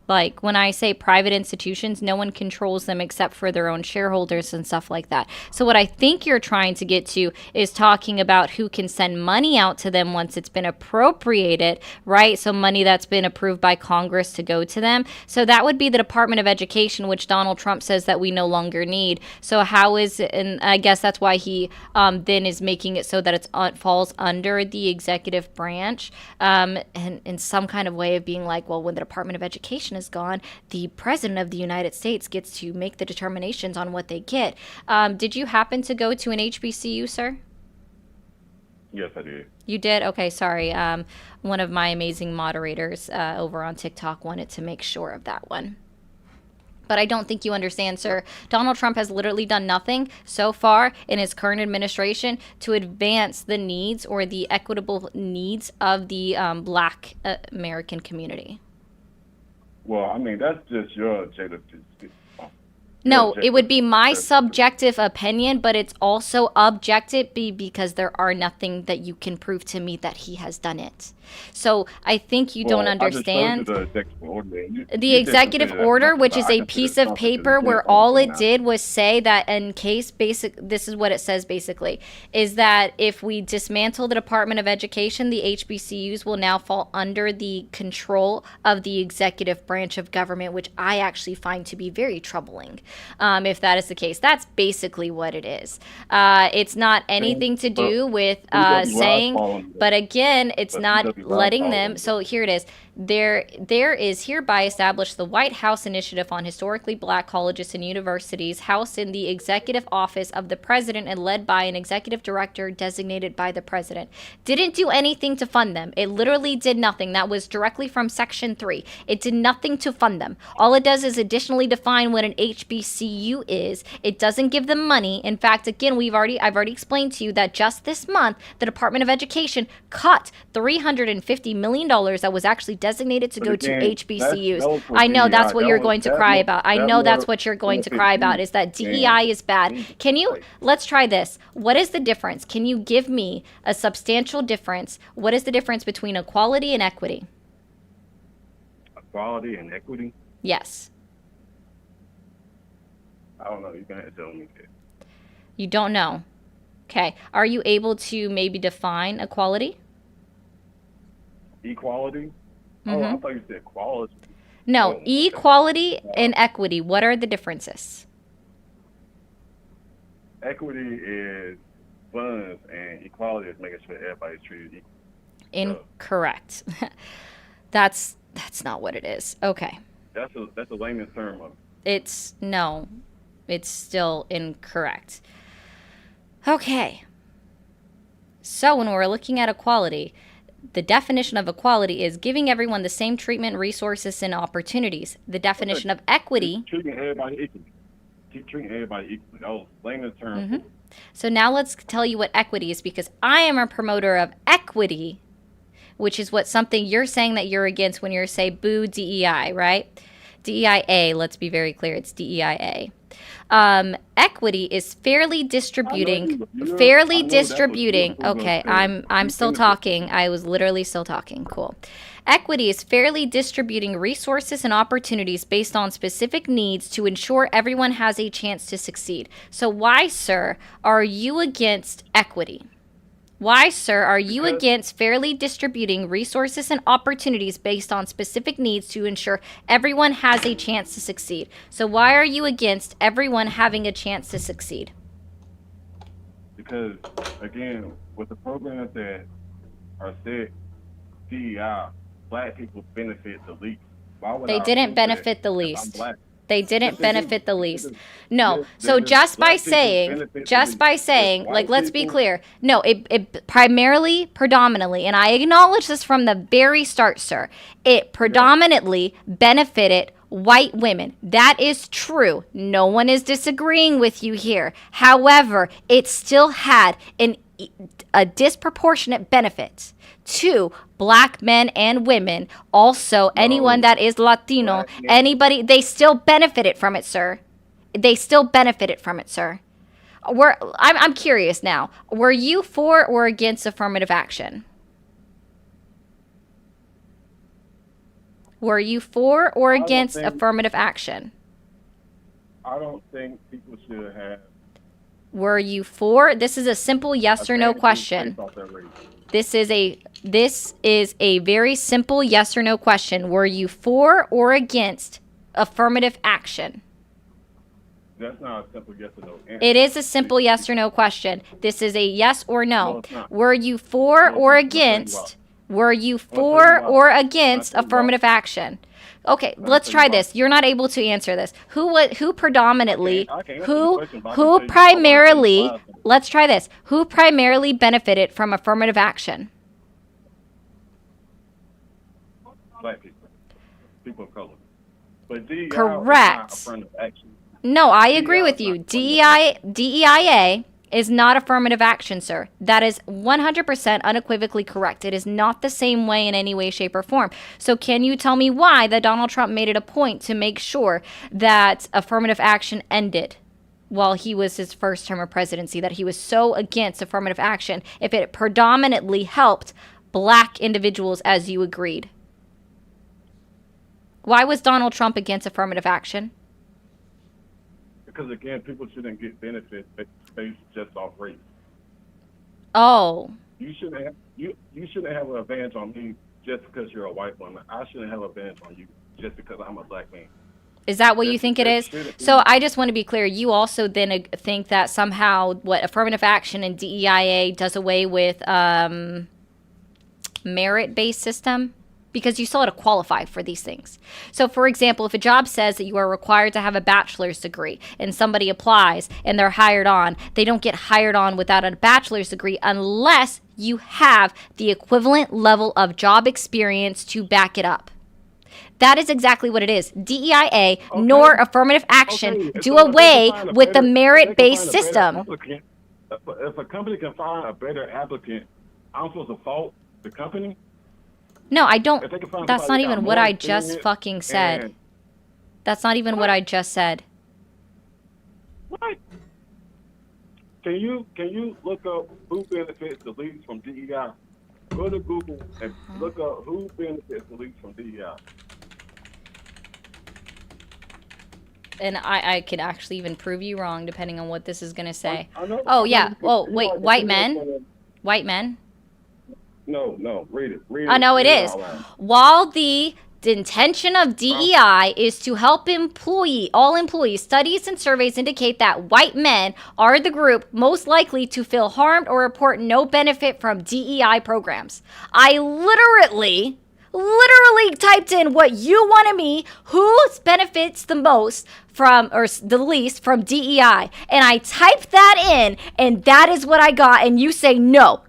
Like when I say private institutions, no one controls them except for their own shareholders and stuff like that. So what I think you're trying to get to is talking about who can send money out to them once it's been appropriated, right? So money that's been approved by Congress to go to them. So that would be the Department of Education, which Donald Trump says that we no longer need. So how is it, and I guess that's why he then is making it so that it falls under the executive branch, and in some kind of way of being like, well, when the Department of Education is gone, the president of the United States gets to make the determinations on what they get. Did you happen to go to an HBCU, sir? Yes, I did. You did? Okay, sorry. One of my amazing moderators over on TikTok wanted to make sure of that one. But I don't think you understand, sir. Donald Trump has literally done nothing so far in his current administration to advance the needs or the equitable needs of the Black American community. Well, I mean, that's just your objective. No, it would be my subjective opinion, but it's also objective because there are nothing that you can prove to me that he has done it. So I think you don't understand. The executive order, which is a piece of paper where all it did was say that in case this is what it says basically, is that if we dismantle the Department of Education, the HBCUs will now fall under the control of the executive branch of government, which I actually find to be very troubling. If that is the case, that's basically what it is. It's not anything to do with saying, but again, it's not letting them. So here it is. There is hereby established the White House Initiative on Historically Black Colleges and Universities, housed in the executive office of the president and led by an executive director designated by the president. Didn't do anything to fund them. It literally did nothing. That was directly from Section 3. It did nothing to fund them. All it does is additionally define what an HBCU is. It doesn't give them money. In fact, again, I've already explained to you that just this month, the Department of Education cut $350 million that was actually designated to go to HBCUs. I know that's what you're going to cry about. I know that's what you're going to cry about, is that DEI is bad. Let's try this. What is the difference? Can you give me a substantial difference? What is the difference between equality and equity? Equality and equity? Yes. I don't know. You're going to have to tell me that. You don't know. Okay. Are you able to maybe define equality? Equality? Oh, I thought you said quality. No, equality and equity. What are the differences? Equity is funds, and equality is making sure everybody's treated equal. Incorrect. That's not what it is. Okay. That's a layman's term of it. It's still incorrect. Okay. So when we're looking at equality, the definition of equality is giving everyone the same treatment, resources, and opportunities. The definition of equity... Treating everybody equally. Keep treating everybody equally. That was layman's term. So now let's tell you what equity is, because I am a promoter of equity, which is something you're saying that you're against when you're saying boo DEI, right? DEIA, let's be very clear, it's DEIA. Equity is fairly distributing. Okay, I'm still talking. I was literally still talking. Cool. Equity is fairly distributing resources and opportunities based on specific needs to ensure everyone has a chance to succeed. So why, sir, are you against equity? Why, sir, are you against fairly distributing resources and opportunities based on specific needs to ensure everyone has a chance to succeed? So why are you against everyone having a chance to succeed? Because, again, with the programs that are set, DEI, Black people benefit the least. They didn't benefit the least. They didn't Yes, they do. benefit the They least. do. No. Yes, So just by black people saying, benefit the least. If like, white let's be people, clear. No, it primarily, predominantly, and I acknowledge this from the very start, sir. It predominantly benefited white women. That is true. No one is disagreeing with you here. However, it still had a disproportionate benefit to black men and women. Also, anyone that is Latino, anybody, they still benefited from it, sir. They still benefited from it, sir. I'm curious now. Were you for or against affirmative action? Were you for or against affirmative action? I don't think people should have. Were you for? This is a simple yes or no question. This is a very simple yes or no question. Were you for or against affirmative action? That's not a simple yes or no answer. It is a simple yes or no question. This is a yes or no. Were you for or against? Were you for or against affirmative action? Okay, let's try this. You're not able to answer this. Who predominantly, who primarily, let's try this. Who primarily benefited from affirmative action? Black people. People of color. But DEI Correct. is not affirmative action. No, I agree with you. DEIA is not affirmative action, sir. That is 100% unequivocally correct. It is not the same way in any way, shape, or form. So can you tell me why that Donald Trump made it a point to make sure that affirmative action ended while he was his first term of presidency, that he was so against affirmative action if it predominantly helped black individuals as you agreed? Why was Donald Trump against affirmative action? Because again, people shouldn't get benefits based just off race. Oh. You shouldn't have an advantage on me just because you're a white woman. I shouldn't have an advantage on you just because I'm a black man. Is that what you think it is? So I just want to be clear. You also then think that somehow what affirmative action and DEIA does away with merit-based system? Because you still have to qualify for these things. So for example, if a job says that you are required to have a bachelor's degree and somebody applies and they're hired on, they don't get hired on without a bachelor's degree unless you have the equivalent level of job experience to back it up. That is exactly what it is. DEIA nor affirmative action do away with the merit-based system. If a company can find a better applicant, I'm supposed to fault the company? No, I don't. That's not even what I just fucking said. That's not even what I just said. What? Can you look up who benefits the least from DEI? Go to Google and look up who benefits the least from DEI. And I could actually even prove you wrong depending on what this is going to say. Oh, yeah. Oh, wait. White men? White men? No, read it. Oh, no, it is. While the intention of DEI is to help all employees, studies and surveys indicate that white men are the group most likely to feel harmed or report no benefit from DEI programs. I literally typed in what you wanted me, who benefits the most from, or the least from DEI. And I typed that in, and that is what I got. And you say, no,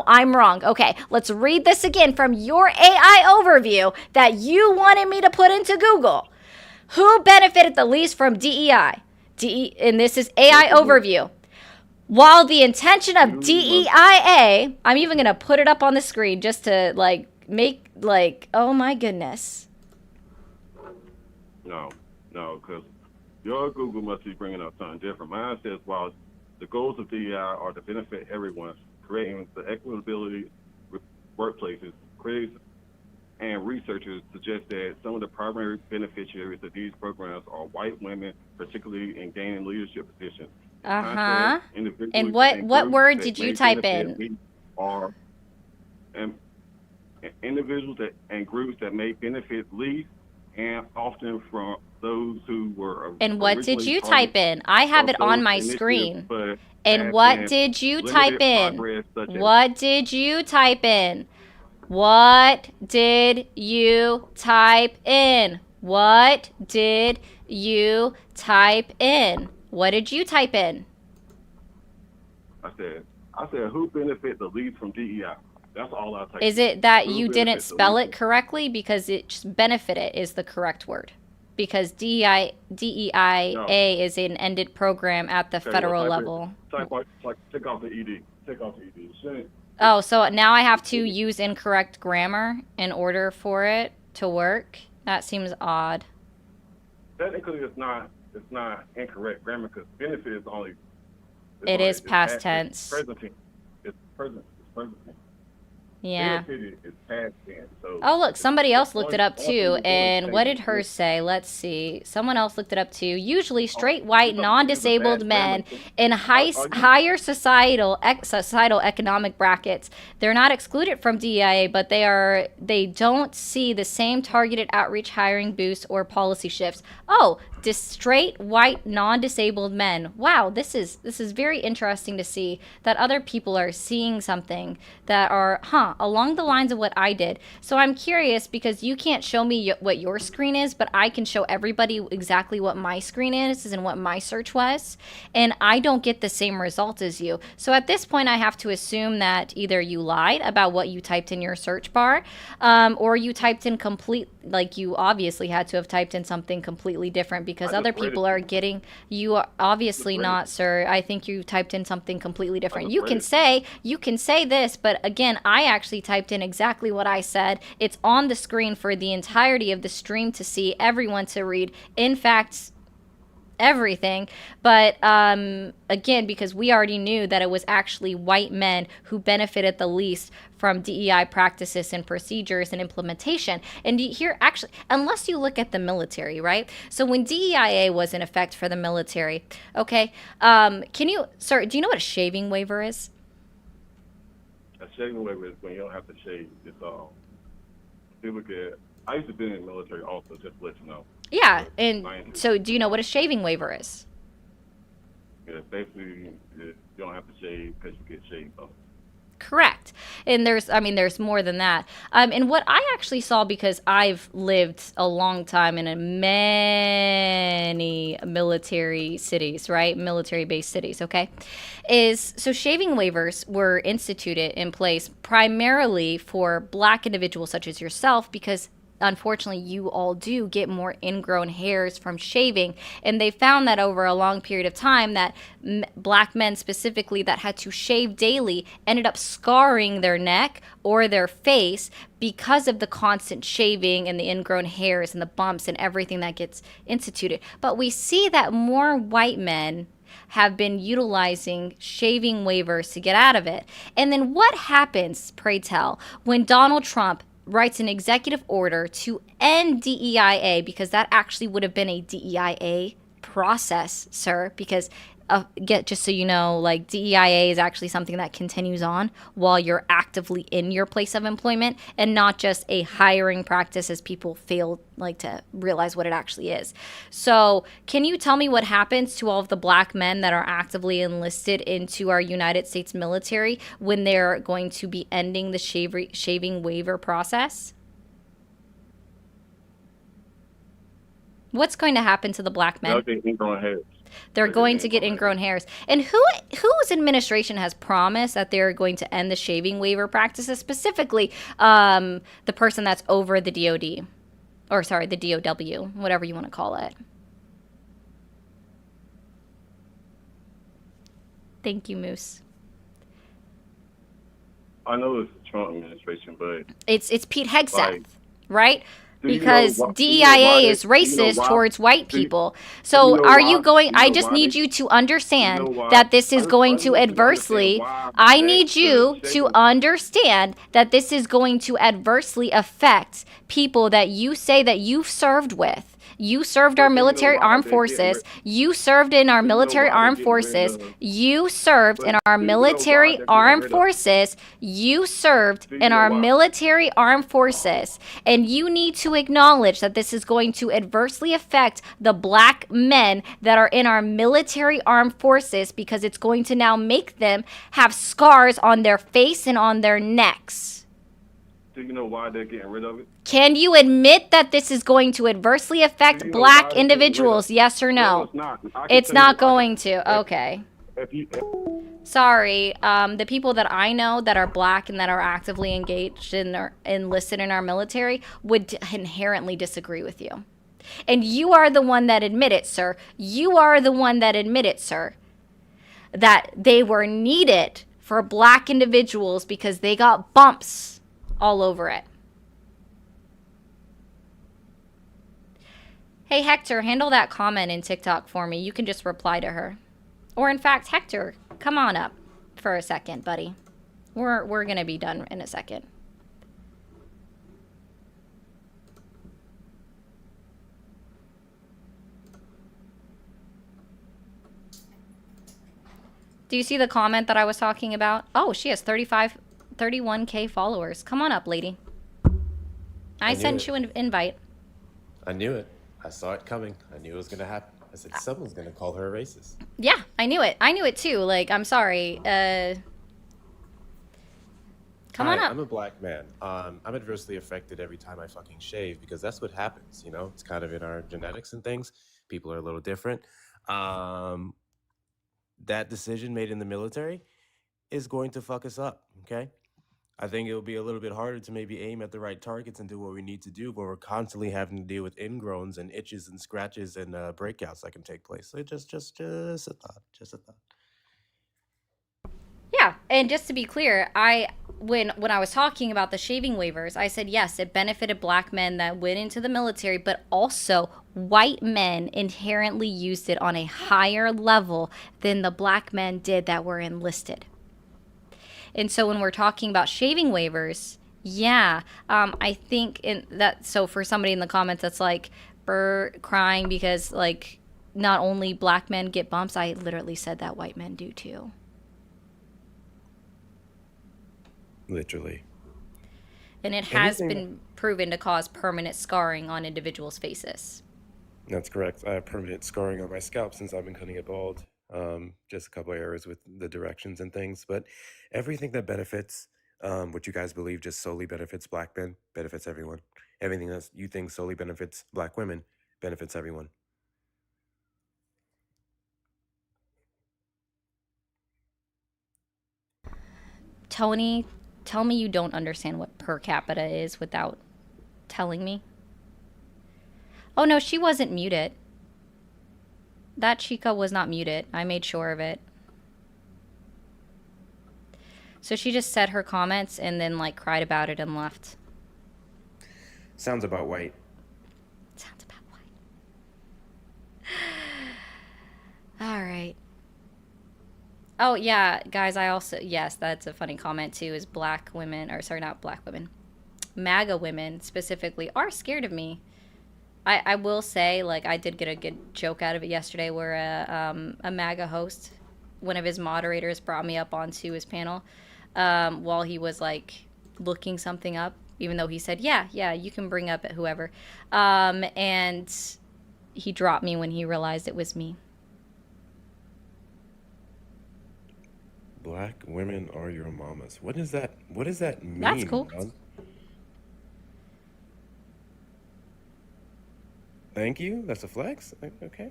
I'm wrong. Okay, let's read this again from your AI overview that you wanted me to put into Google. Who benefited the least from DEI? And this is AI overview. While the intention of DEIA, I'm even going to put it up on the screen just to make oh my goodness. No, because your Google must be bringing up something different. Mine says, while the goals of DEI are to benefit everyone, creating the equitability workplaces, critics and researchers suggest that some of the primary beneficiaries of these programs are white women, particularly in gaining leadership positions. And what word did you type in? Are individuals and groups that may benefit least, and often from those who were. And what did you type in? I have it on my screen. And what did you type in? What did you type in? What did you type in? What did you type in? What did you type in? I said, who benefit the least from DEI? That's all I typed. Is it that you didn't spell it correctly? Because it just benefited is the correct word. Because DEIA is an ended program at the federal level. Take off the ED. Take off the ED. Oh, so now I have to use incorrect grammar in order for it to work? That seems odd. Technically, it's not incorrect grammar because benefit is only. It is past tense. Present tense. It's present tense. Yeah. Benefit is past tense. So oh, look, somebody else looked it up too. And what did hers say? Let's see. Someone else looked it up too. Usually straight, white, non-disabled men in higher societal economic brackets. They're not excluded from DEIA, but they don't see the same targeted outreach, hiring boosts, or policy shifts. Oh, straight, white, non-disabled men. Wow, this is very interesting to see that other people are seeing something that are, along the lines of what I did. So I'm curious because you can't show me what your screen is, but I can show everybody exactly what my screen is and what my search was. And I don't get the same result as you. So at this point, I have to assume that either you lied about what you typed in your search bar, or you typed in like you obviously had to have typed in something completely different because other people are getting, you are obviously not, sir. I think you typed in something completely different. You can say this, but again, I actually typed in exactly what I said. It's on the screen for the entirety of the stream to see, everyone to read. In fact, everything. But again, because we already knew that it was actually white men who benefited the least from DEI practices and procedures and implementation. And here, actually, unless you look at the military, right? So when DEIA was in effect for the military, okay, do you know what a shaving waiver is? A shaving waiver is when you don't have to shave. It's if you look at, I used to be in the military also, just to let you know. Yeah, and so do you know what a shaving waiver is? Yeah, basically, you don't have to shave because you get shaved off. Correct. And there's more than that. And what I actually saw, because I've lived a long time in many military cities, right? Military-based cities, okay? So shaving waivers were instituted in place primarily for Black individuals such as yourself, because unfortunately, you all do get more ingrown hairs from shaving. And they found that over a long period of time that Black men specifically that had to shave daily ended up scarring their neck or their face because of the constant shaving and the ingrown hairs and the bumps and everything that gets instituted. But we see that more white men have been utilizing shaving waivers to get out of it. And then what happens, pray tell, when Donald Trump writes an executive order to end DEIA, because that actually would have been a DEIA process, sir, because just so you know, like DEIA is actually something that continues on while you're actively in your place of employment and not just a hiring practice as people fail to realize what it actually is. So can you tell me what happens to all of the Black men that are actively enlisted into our United States military when they're going to be ending the shaving waiver process? What's going to happen to the Black men? They're going to get ingrown hairs. And whose administration has promised that they're going to end the shaving waiver practices, specifically the person that's over the DOD, or sorry, the DOW, whatever you want to call it. Thank you, Moose. I know it's the Trump administration, but it's Pete Hegseth, right? Because DEIA is racist towards white people. So are you going, I just need you to understand that this is going to adversely, I need you to understand that this is going to adversely affect people that you say that you've served with. You served our military armed forces. You served in our military armed forces. You served in our military armed forces. You served in our military armed forces. And you need to acknowledge that this is going to adversely affect the Black men that are in our military armed forces, because it's going to now make them have scars on their face and on their necks. Do you know why they're getting rid of it? Can you admit that this is going to adversely affect black individuals? Yes or no? No, it's not. It's not going to. Okay. If you, Sorry. The people that I know that are black and that are actively engaged and are enlisted in our military would inherently disagree with you. And you are the one that admitted, sir. You are the one that admitted, sir, that they were needed for black individuals because they got bumps all over it. Hey, Hector, handle that comment in TikTok for me. You can just reply to her. Or, in fact, Hector, come on up for a second, buddy. We're going to be done in a second. Do you see the comment that I was talking about? Oh, she has 31K followers. Come on up, lady. I sent you an invite. I knew it. I saw it coming. I knew it was going to happen. I said, someone's going to call her a racist. Yeah, I knew it. I knew it too. Like, I'm sorry. Come on up. I'm a black man. I'm adversely affected every time I fucking shave because that's what happens, you know? It's kind of in our genetics and things. People are a little different. That decision made in the military is going to fuck us up, okay? I think it'll be a little bit harder to maybe aim at the right targets and do what we need to do, but we're constantly having to deal with ingrowns and itches and scratches and breakouts that can take place. So just a thought. Yeah, and just to be clear, when I was talking about the shaving waivers, I said yes, it benefited black men that went into the military, but also white men inherently used it on a higher level than the black men did that were enlisted. And so when we're talking about shaving waivers, yeah, I think in that. So for somebody in the comments that's like crying because like not only black men get bumps, I literally said that white men do too. Literally. And it has been proven to cause permanent scarring on individuals' faces. That's correct. I have permanent scarring on my scalp since I've been cutting it bald. Just a couple of errors with the directions and things, but everything that benefits what you guys believe just solely benefits black men benefits everyone. Everything that you think solely benefits black women benefits everyone. Tony, tell me you don't understand what per capita is without telling me. Oh no, she wasn't muted. That chica was not muted. I made sure of it. So she just said her comments and then like cried about it and left. Sounds about white. Sounds about white. All right. Oh yeah, guys, I also, yes, that's a funny comment too, is black women, or sorry, not black women, MAGA women specifically are scared of me. I will say, like, I did get a good joke out of it yesterday where a MAGA host, one of his moderators, brought me up onto his panel while he was, like, looking something up, even though he said, yeah, you can bring up whoever. And he dropped me when he realized it was me. Black women are your mamas. What does that mean? That's cool. Man? Thank you. That's a flex. Okay.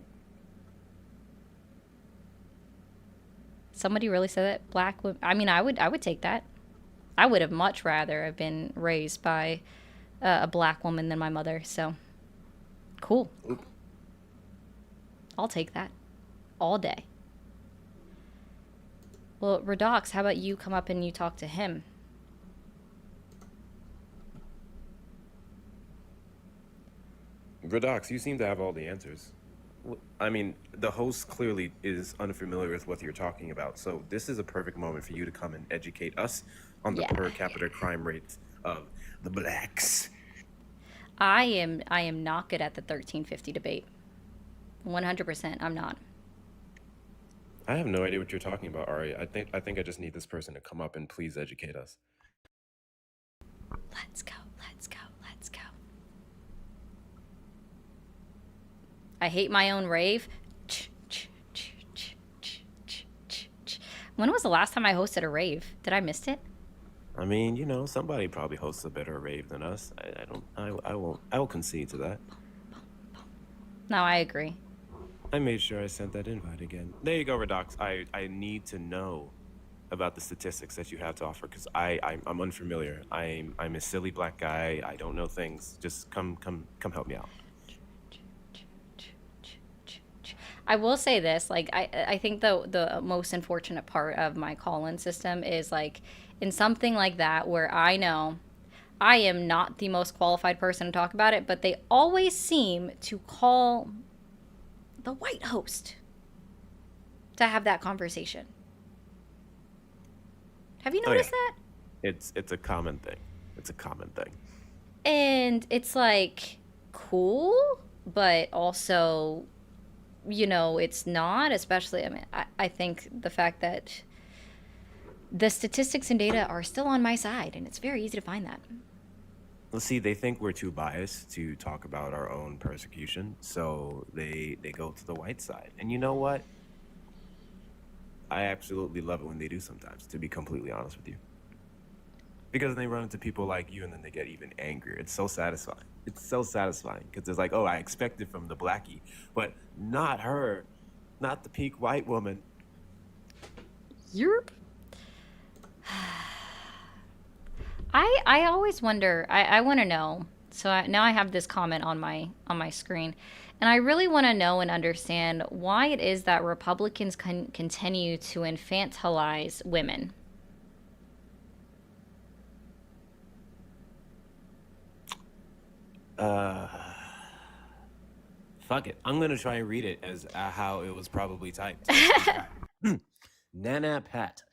Somebody really said that black women. I mean, I would take that. I would have much rather have been raised by a black woman than my mother. So, cool. Oop. I'll take that all day. Well, Redox, how about you come up and you talk to him? Redox, you seem to have all the answers. I mean, the host clearly is unfamiliar with what you're talking about, so this is a perfect moment for you to come and educate us on the per capita crime rates of the blacks. I am not good at the 1350 debate. 100%, I'm not. I have no idea what you're talking about, Ari. I think I just need this person to come up and please educate us. Let's go. I hate my own rave. When was the last time I hosted a rave? Did I miss it? I mean, you know, somebody probably hosts a better rave than us. I don't. I will concede to that. No, I agree. I made sure I sent that invite again. There you go, Redox. I need to know about the statistics that you have to offer because I'm unfamiliar. I'm a silly black guy. I don't know things. Just come help me out. I will say this, like I think the most unfortunate part of my call-in system is like in something like that where I know I am not the most qualified person to talk about it, but they always seem to call the white host to have that conversation. Have you noticed that? It's a common thing. It's a common thing. And it's like cool, but also, you know, it's not, especially, I mean, I think the fact that the statistics and data are still on my side, and it's very easy to find that. Well, see, they think we're too biased to talk about our own persecution, so they go to the white side. And you know what? I absolutely love it when they do sometimes, to be completely honest with you. Because they run into people like you and then they get even angrier. It's so satisfying. It's so satisfying because it's like, oh, I expect it from the blackie, but not her, not the peak white woman. Yerp. I always wonder, I want to know. So now I have this comment on my screen, and I really want to know and understand why it is that Republicans continue to infantilize women. Fuck it. I'm gonna try and read it as how it was probably typed. Nana Pat.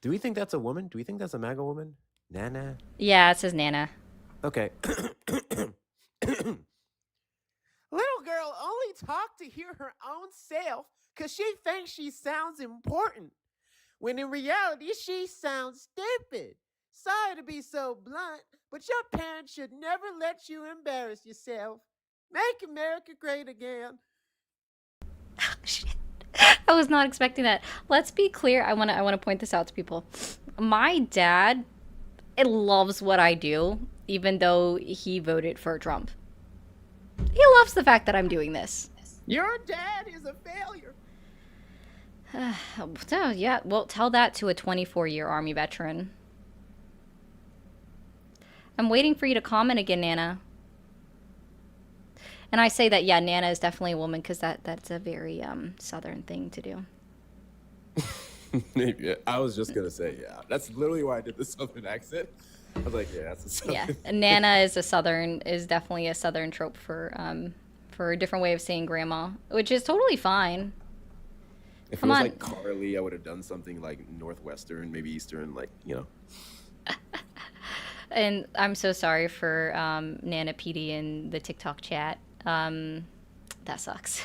Do we think that's a woman? Do we think that's a MAGA woman? Nana? Yeah, it says Nana. Okay. Little girl only talk to hear her own self because she thinks she sounds important, when in reality she sounds stupid. Sorry to be so blunt, but your parents should never let you embarrass yourself. Make America great again. I was not expecting that. Let's be clear. I want to point this out to people. My dad loves what I do, even though he voted for Trump. He loves the fact that I'm doing this. Your dad is a failure. Oh, yeah, well, tell that to a 24-year Army veteran. I'm waiting for you to comment again, Nana. And I say that, yeah, Nana is definitely a woman because that's a very Southern thing to do. Yeah, I was just gonna say, yeah. That's literally why I did the Southern accent. I was like, yeah, that's a Southern. Yeah, Nana is definitely a Southern trope for a different way of saying grandma, which is totally fine. If it was like Carly, I would have done something like Northwestern, maybe Eastern, like, you know. And I'm so sorry for Nana PD in the TikTok chat. That sucks.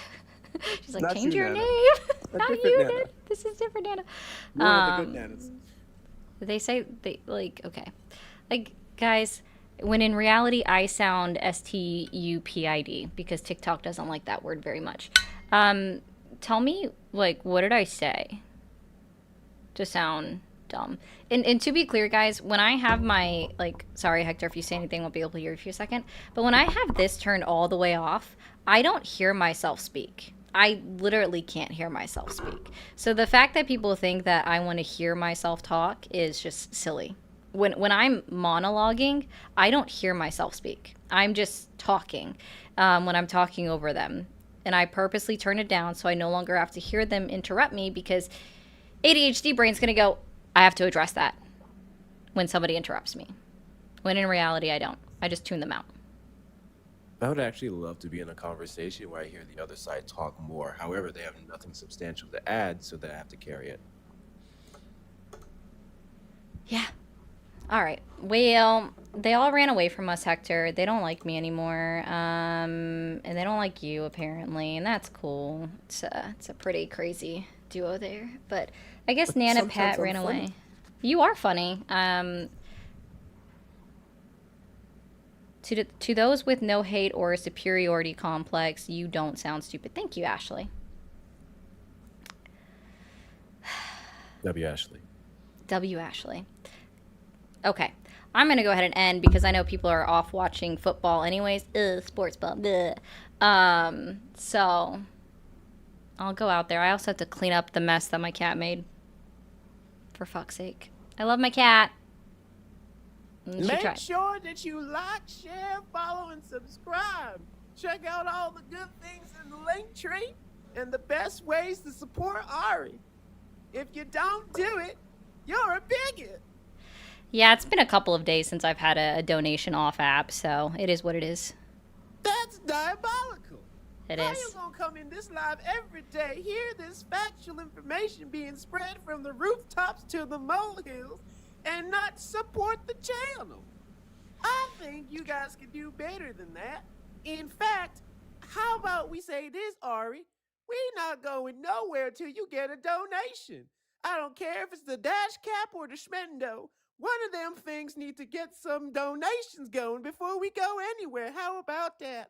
She's like, Not change you, your Nana. name. Not you, Nana. Nana. This is different Nana. You're one of the good Nanas. They say they like okay, like guys. When in reality, I sound stupid because TikTok doesn't like that word very much. Tell me, like, what did I say to sound dumb? And to be clear, guys, when I have my, like, sorry, Hector, if you say anything, I won't be able to hear you for a second. But when I have this turned all the way off, I don't hear myself speak. I literally can't hear myself speak. So the fact that people think that I want to hear myself talk is just silly. When I'm monologuing, I don't hear myself speak. I'm just talking when I'm talking over them. And I purposely turn it down so I no longer have to hear them interrupt me because ADHD brain's going to go, I have to address that when somebody interrupts me. When in reality, I don't. I just tune them out. I would actually love to be in a conversation where I hear the other side talk more. However, they have nothing substantial to add, so that I have to carry it. Yeah. All right. Well, they all ran away from us, Hector. They don't like me anymore. And they don't like you, apparently. And that's cool. It's a pretty crazy duo there. But I guess Nana Sometimes Pat I'm ran funny. away. You are funny. To those with no hate or a superiority complex, you don't sound stupid. Thank you, Ashley. W. Ashley. W. Ashley. Okay. I'm going to go ahead and end because I know people are off watching football anyways. Sports ball. So I'll go out there. I also have to clean up the mess that my cat made. For fuck's sake. I love my cat. Make sure that you like, share, follow, and subscribe. Check out all the good things in the link tree and the best ways to support Ari. If you don't do it, you're a bigot. Yeah, it's been a couple of days since I've had a donation off app, so it is what it is. That's diabolical. It How is. you gonna come in this live every day, hear this factual information being spread from the rooftops to the molehills, and not support the channel? I think you guys can do better than that. In fact, how about we say this, Ari? We not going nowhere till you get a donation. I don't care if it's the Dash Cap or the Schmendo. One of them things need to get some donations going before we go anywhere. How about that?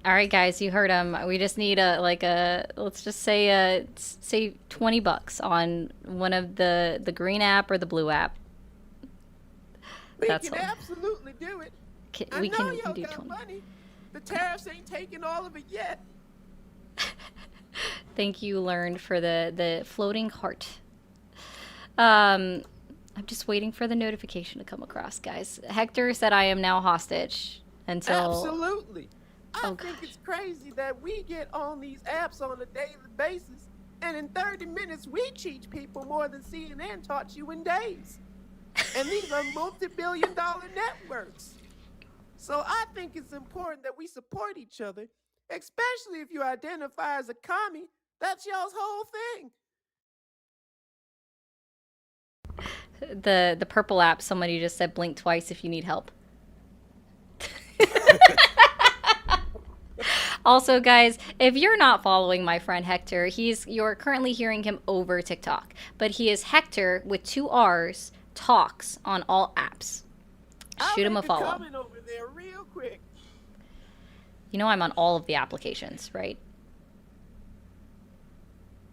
All right, guys, you heard him. We just need let's just say say $20 on one of the green app or the blue app. We can absolutely do it. We I know can y'all do got 20. money. The tariffs ain't taking all of it yet. Thank you, Learned, for the floating heart. I'm just waiting for the notification to come across, guys. Hector said I am now hostage until... Absolutely. I think it's crazy that we get on these apps on a daily basis, and in 30 minutes we teach people more than CNN taught you in days. And these are multi-billion-dollar networks. So I think it's important that we support each other, especially if you identify as a commie. That's y'all's whole thing. The purple app, somebody just said blink twice if you need help. Also, guys, if you're not following my friend Hector, you're currently hearing him over TikTok, but he is Hector with 2 R's talks on all apps. Shoot him a follow. Comment over there real quick. You know I'm on all of the applications, right?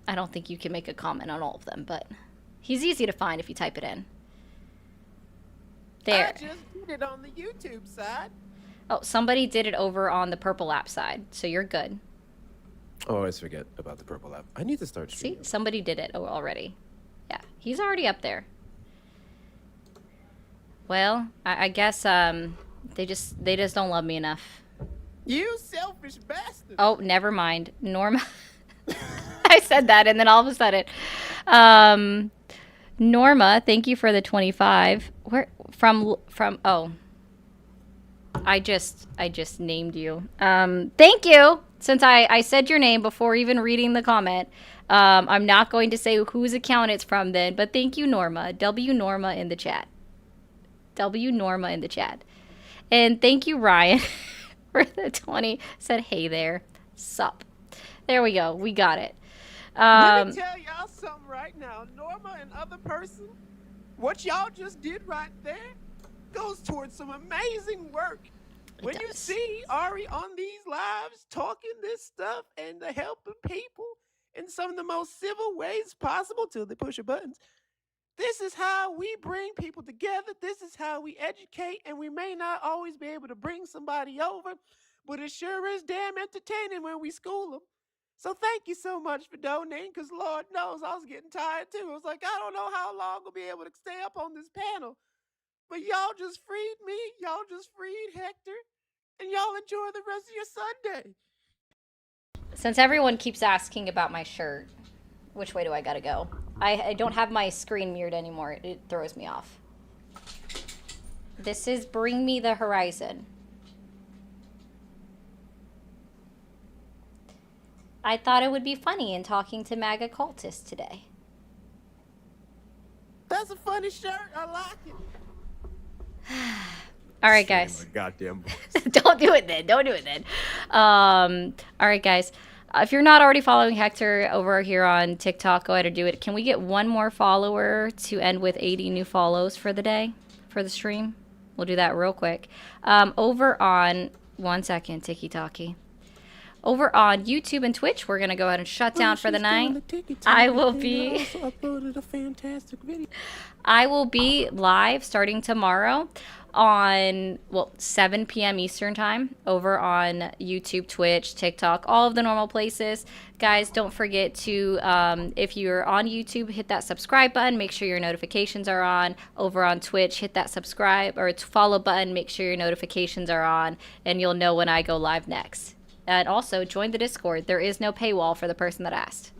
I don't think you can make a comment on all of them, but he's easy to find if you type it in. There. I just did it on the YouTube side. Oh, somebody did it over on the purple app side, so you're good. Oh, I always forget about the purple app. I need to start streaming. See, somebody did it already. Yeah, he's already up there. Well, I guess they just don't love me enough. You selfish bastard. Oh, never mind. Norma. I said that, and then all of a sudden, Norma, thank you for the 25. Where from? Oh, I just named you. Thank you. Since I said your name before even reading the comment, I'm not going to say whose account it's from then. But thank you, Norma. W Norma in the chat. W Norma in the chat. And thank you, Ryan, for the 20. Said, hey there. Sup. There we go. We got it. Let me tell y'all something right now. Norma and other person, what y'all just did right there goes towards some amazing work. When you see Ari on these lives talking this stuff and helping people in some of the most civil ways possible till they push your buttons, this is how we bring people together. This is how we educate, and we may not always be able to bring somebody over, but it sure is damn entertaining when we school them. So thank you so much for donating, because Lord knows I was getting tired too. I was like, I don't know how long I'll be able to stay up on this panel. But y'all just freed me. Y'all just freed Hector. And y'all enjoy the rest of your Sunday. Since everyone keeps asking about my shirt, which way do I gotta go? I don't have my screen mirrored anymore. It throws me off. This is Bring Me the Horizon. I thought it would be funny in talking to MAGA cultists today. That's a funny shirt. I like it. All right, guys. Goddamn voice. Don't do it then. Don't do it then. All right, guys. If you're not already following Hector over here on TikTok, go ahead and do it. Can we get one more follower to end with 80 new follows for the day, for the stream? We'll do that real quick. Over on, one second, Tiki Talkie. Over on YouTube and Twitch, we're going to go ahead and shut down for the night. I will be uploaded a fantastic video. I will be live starting tomorrow on 7 p.m. Eastern time over on YouTube, Twitch, TikTok, all of the normal places. Guys, don't forget to if you're on YouTube, hit that subscribe button, make sure your notifications are on. Over on Twitch, hit that subscribe or follow button, make sure your notifications are on, and you'll know when I go live next. And also join the Discord. There is no paywall for the person that asked.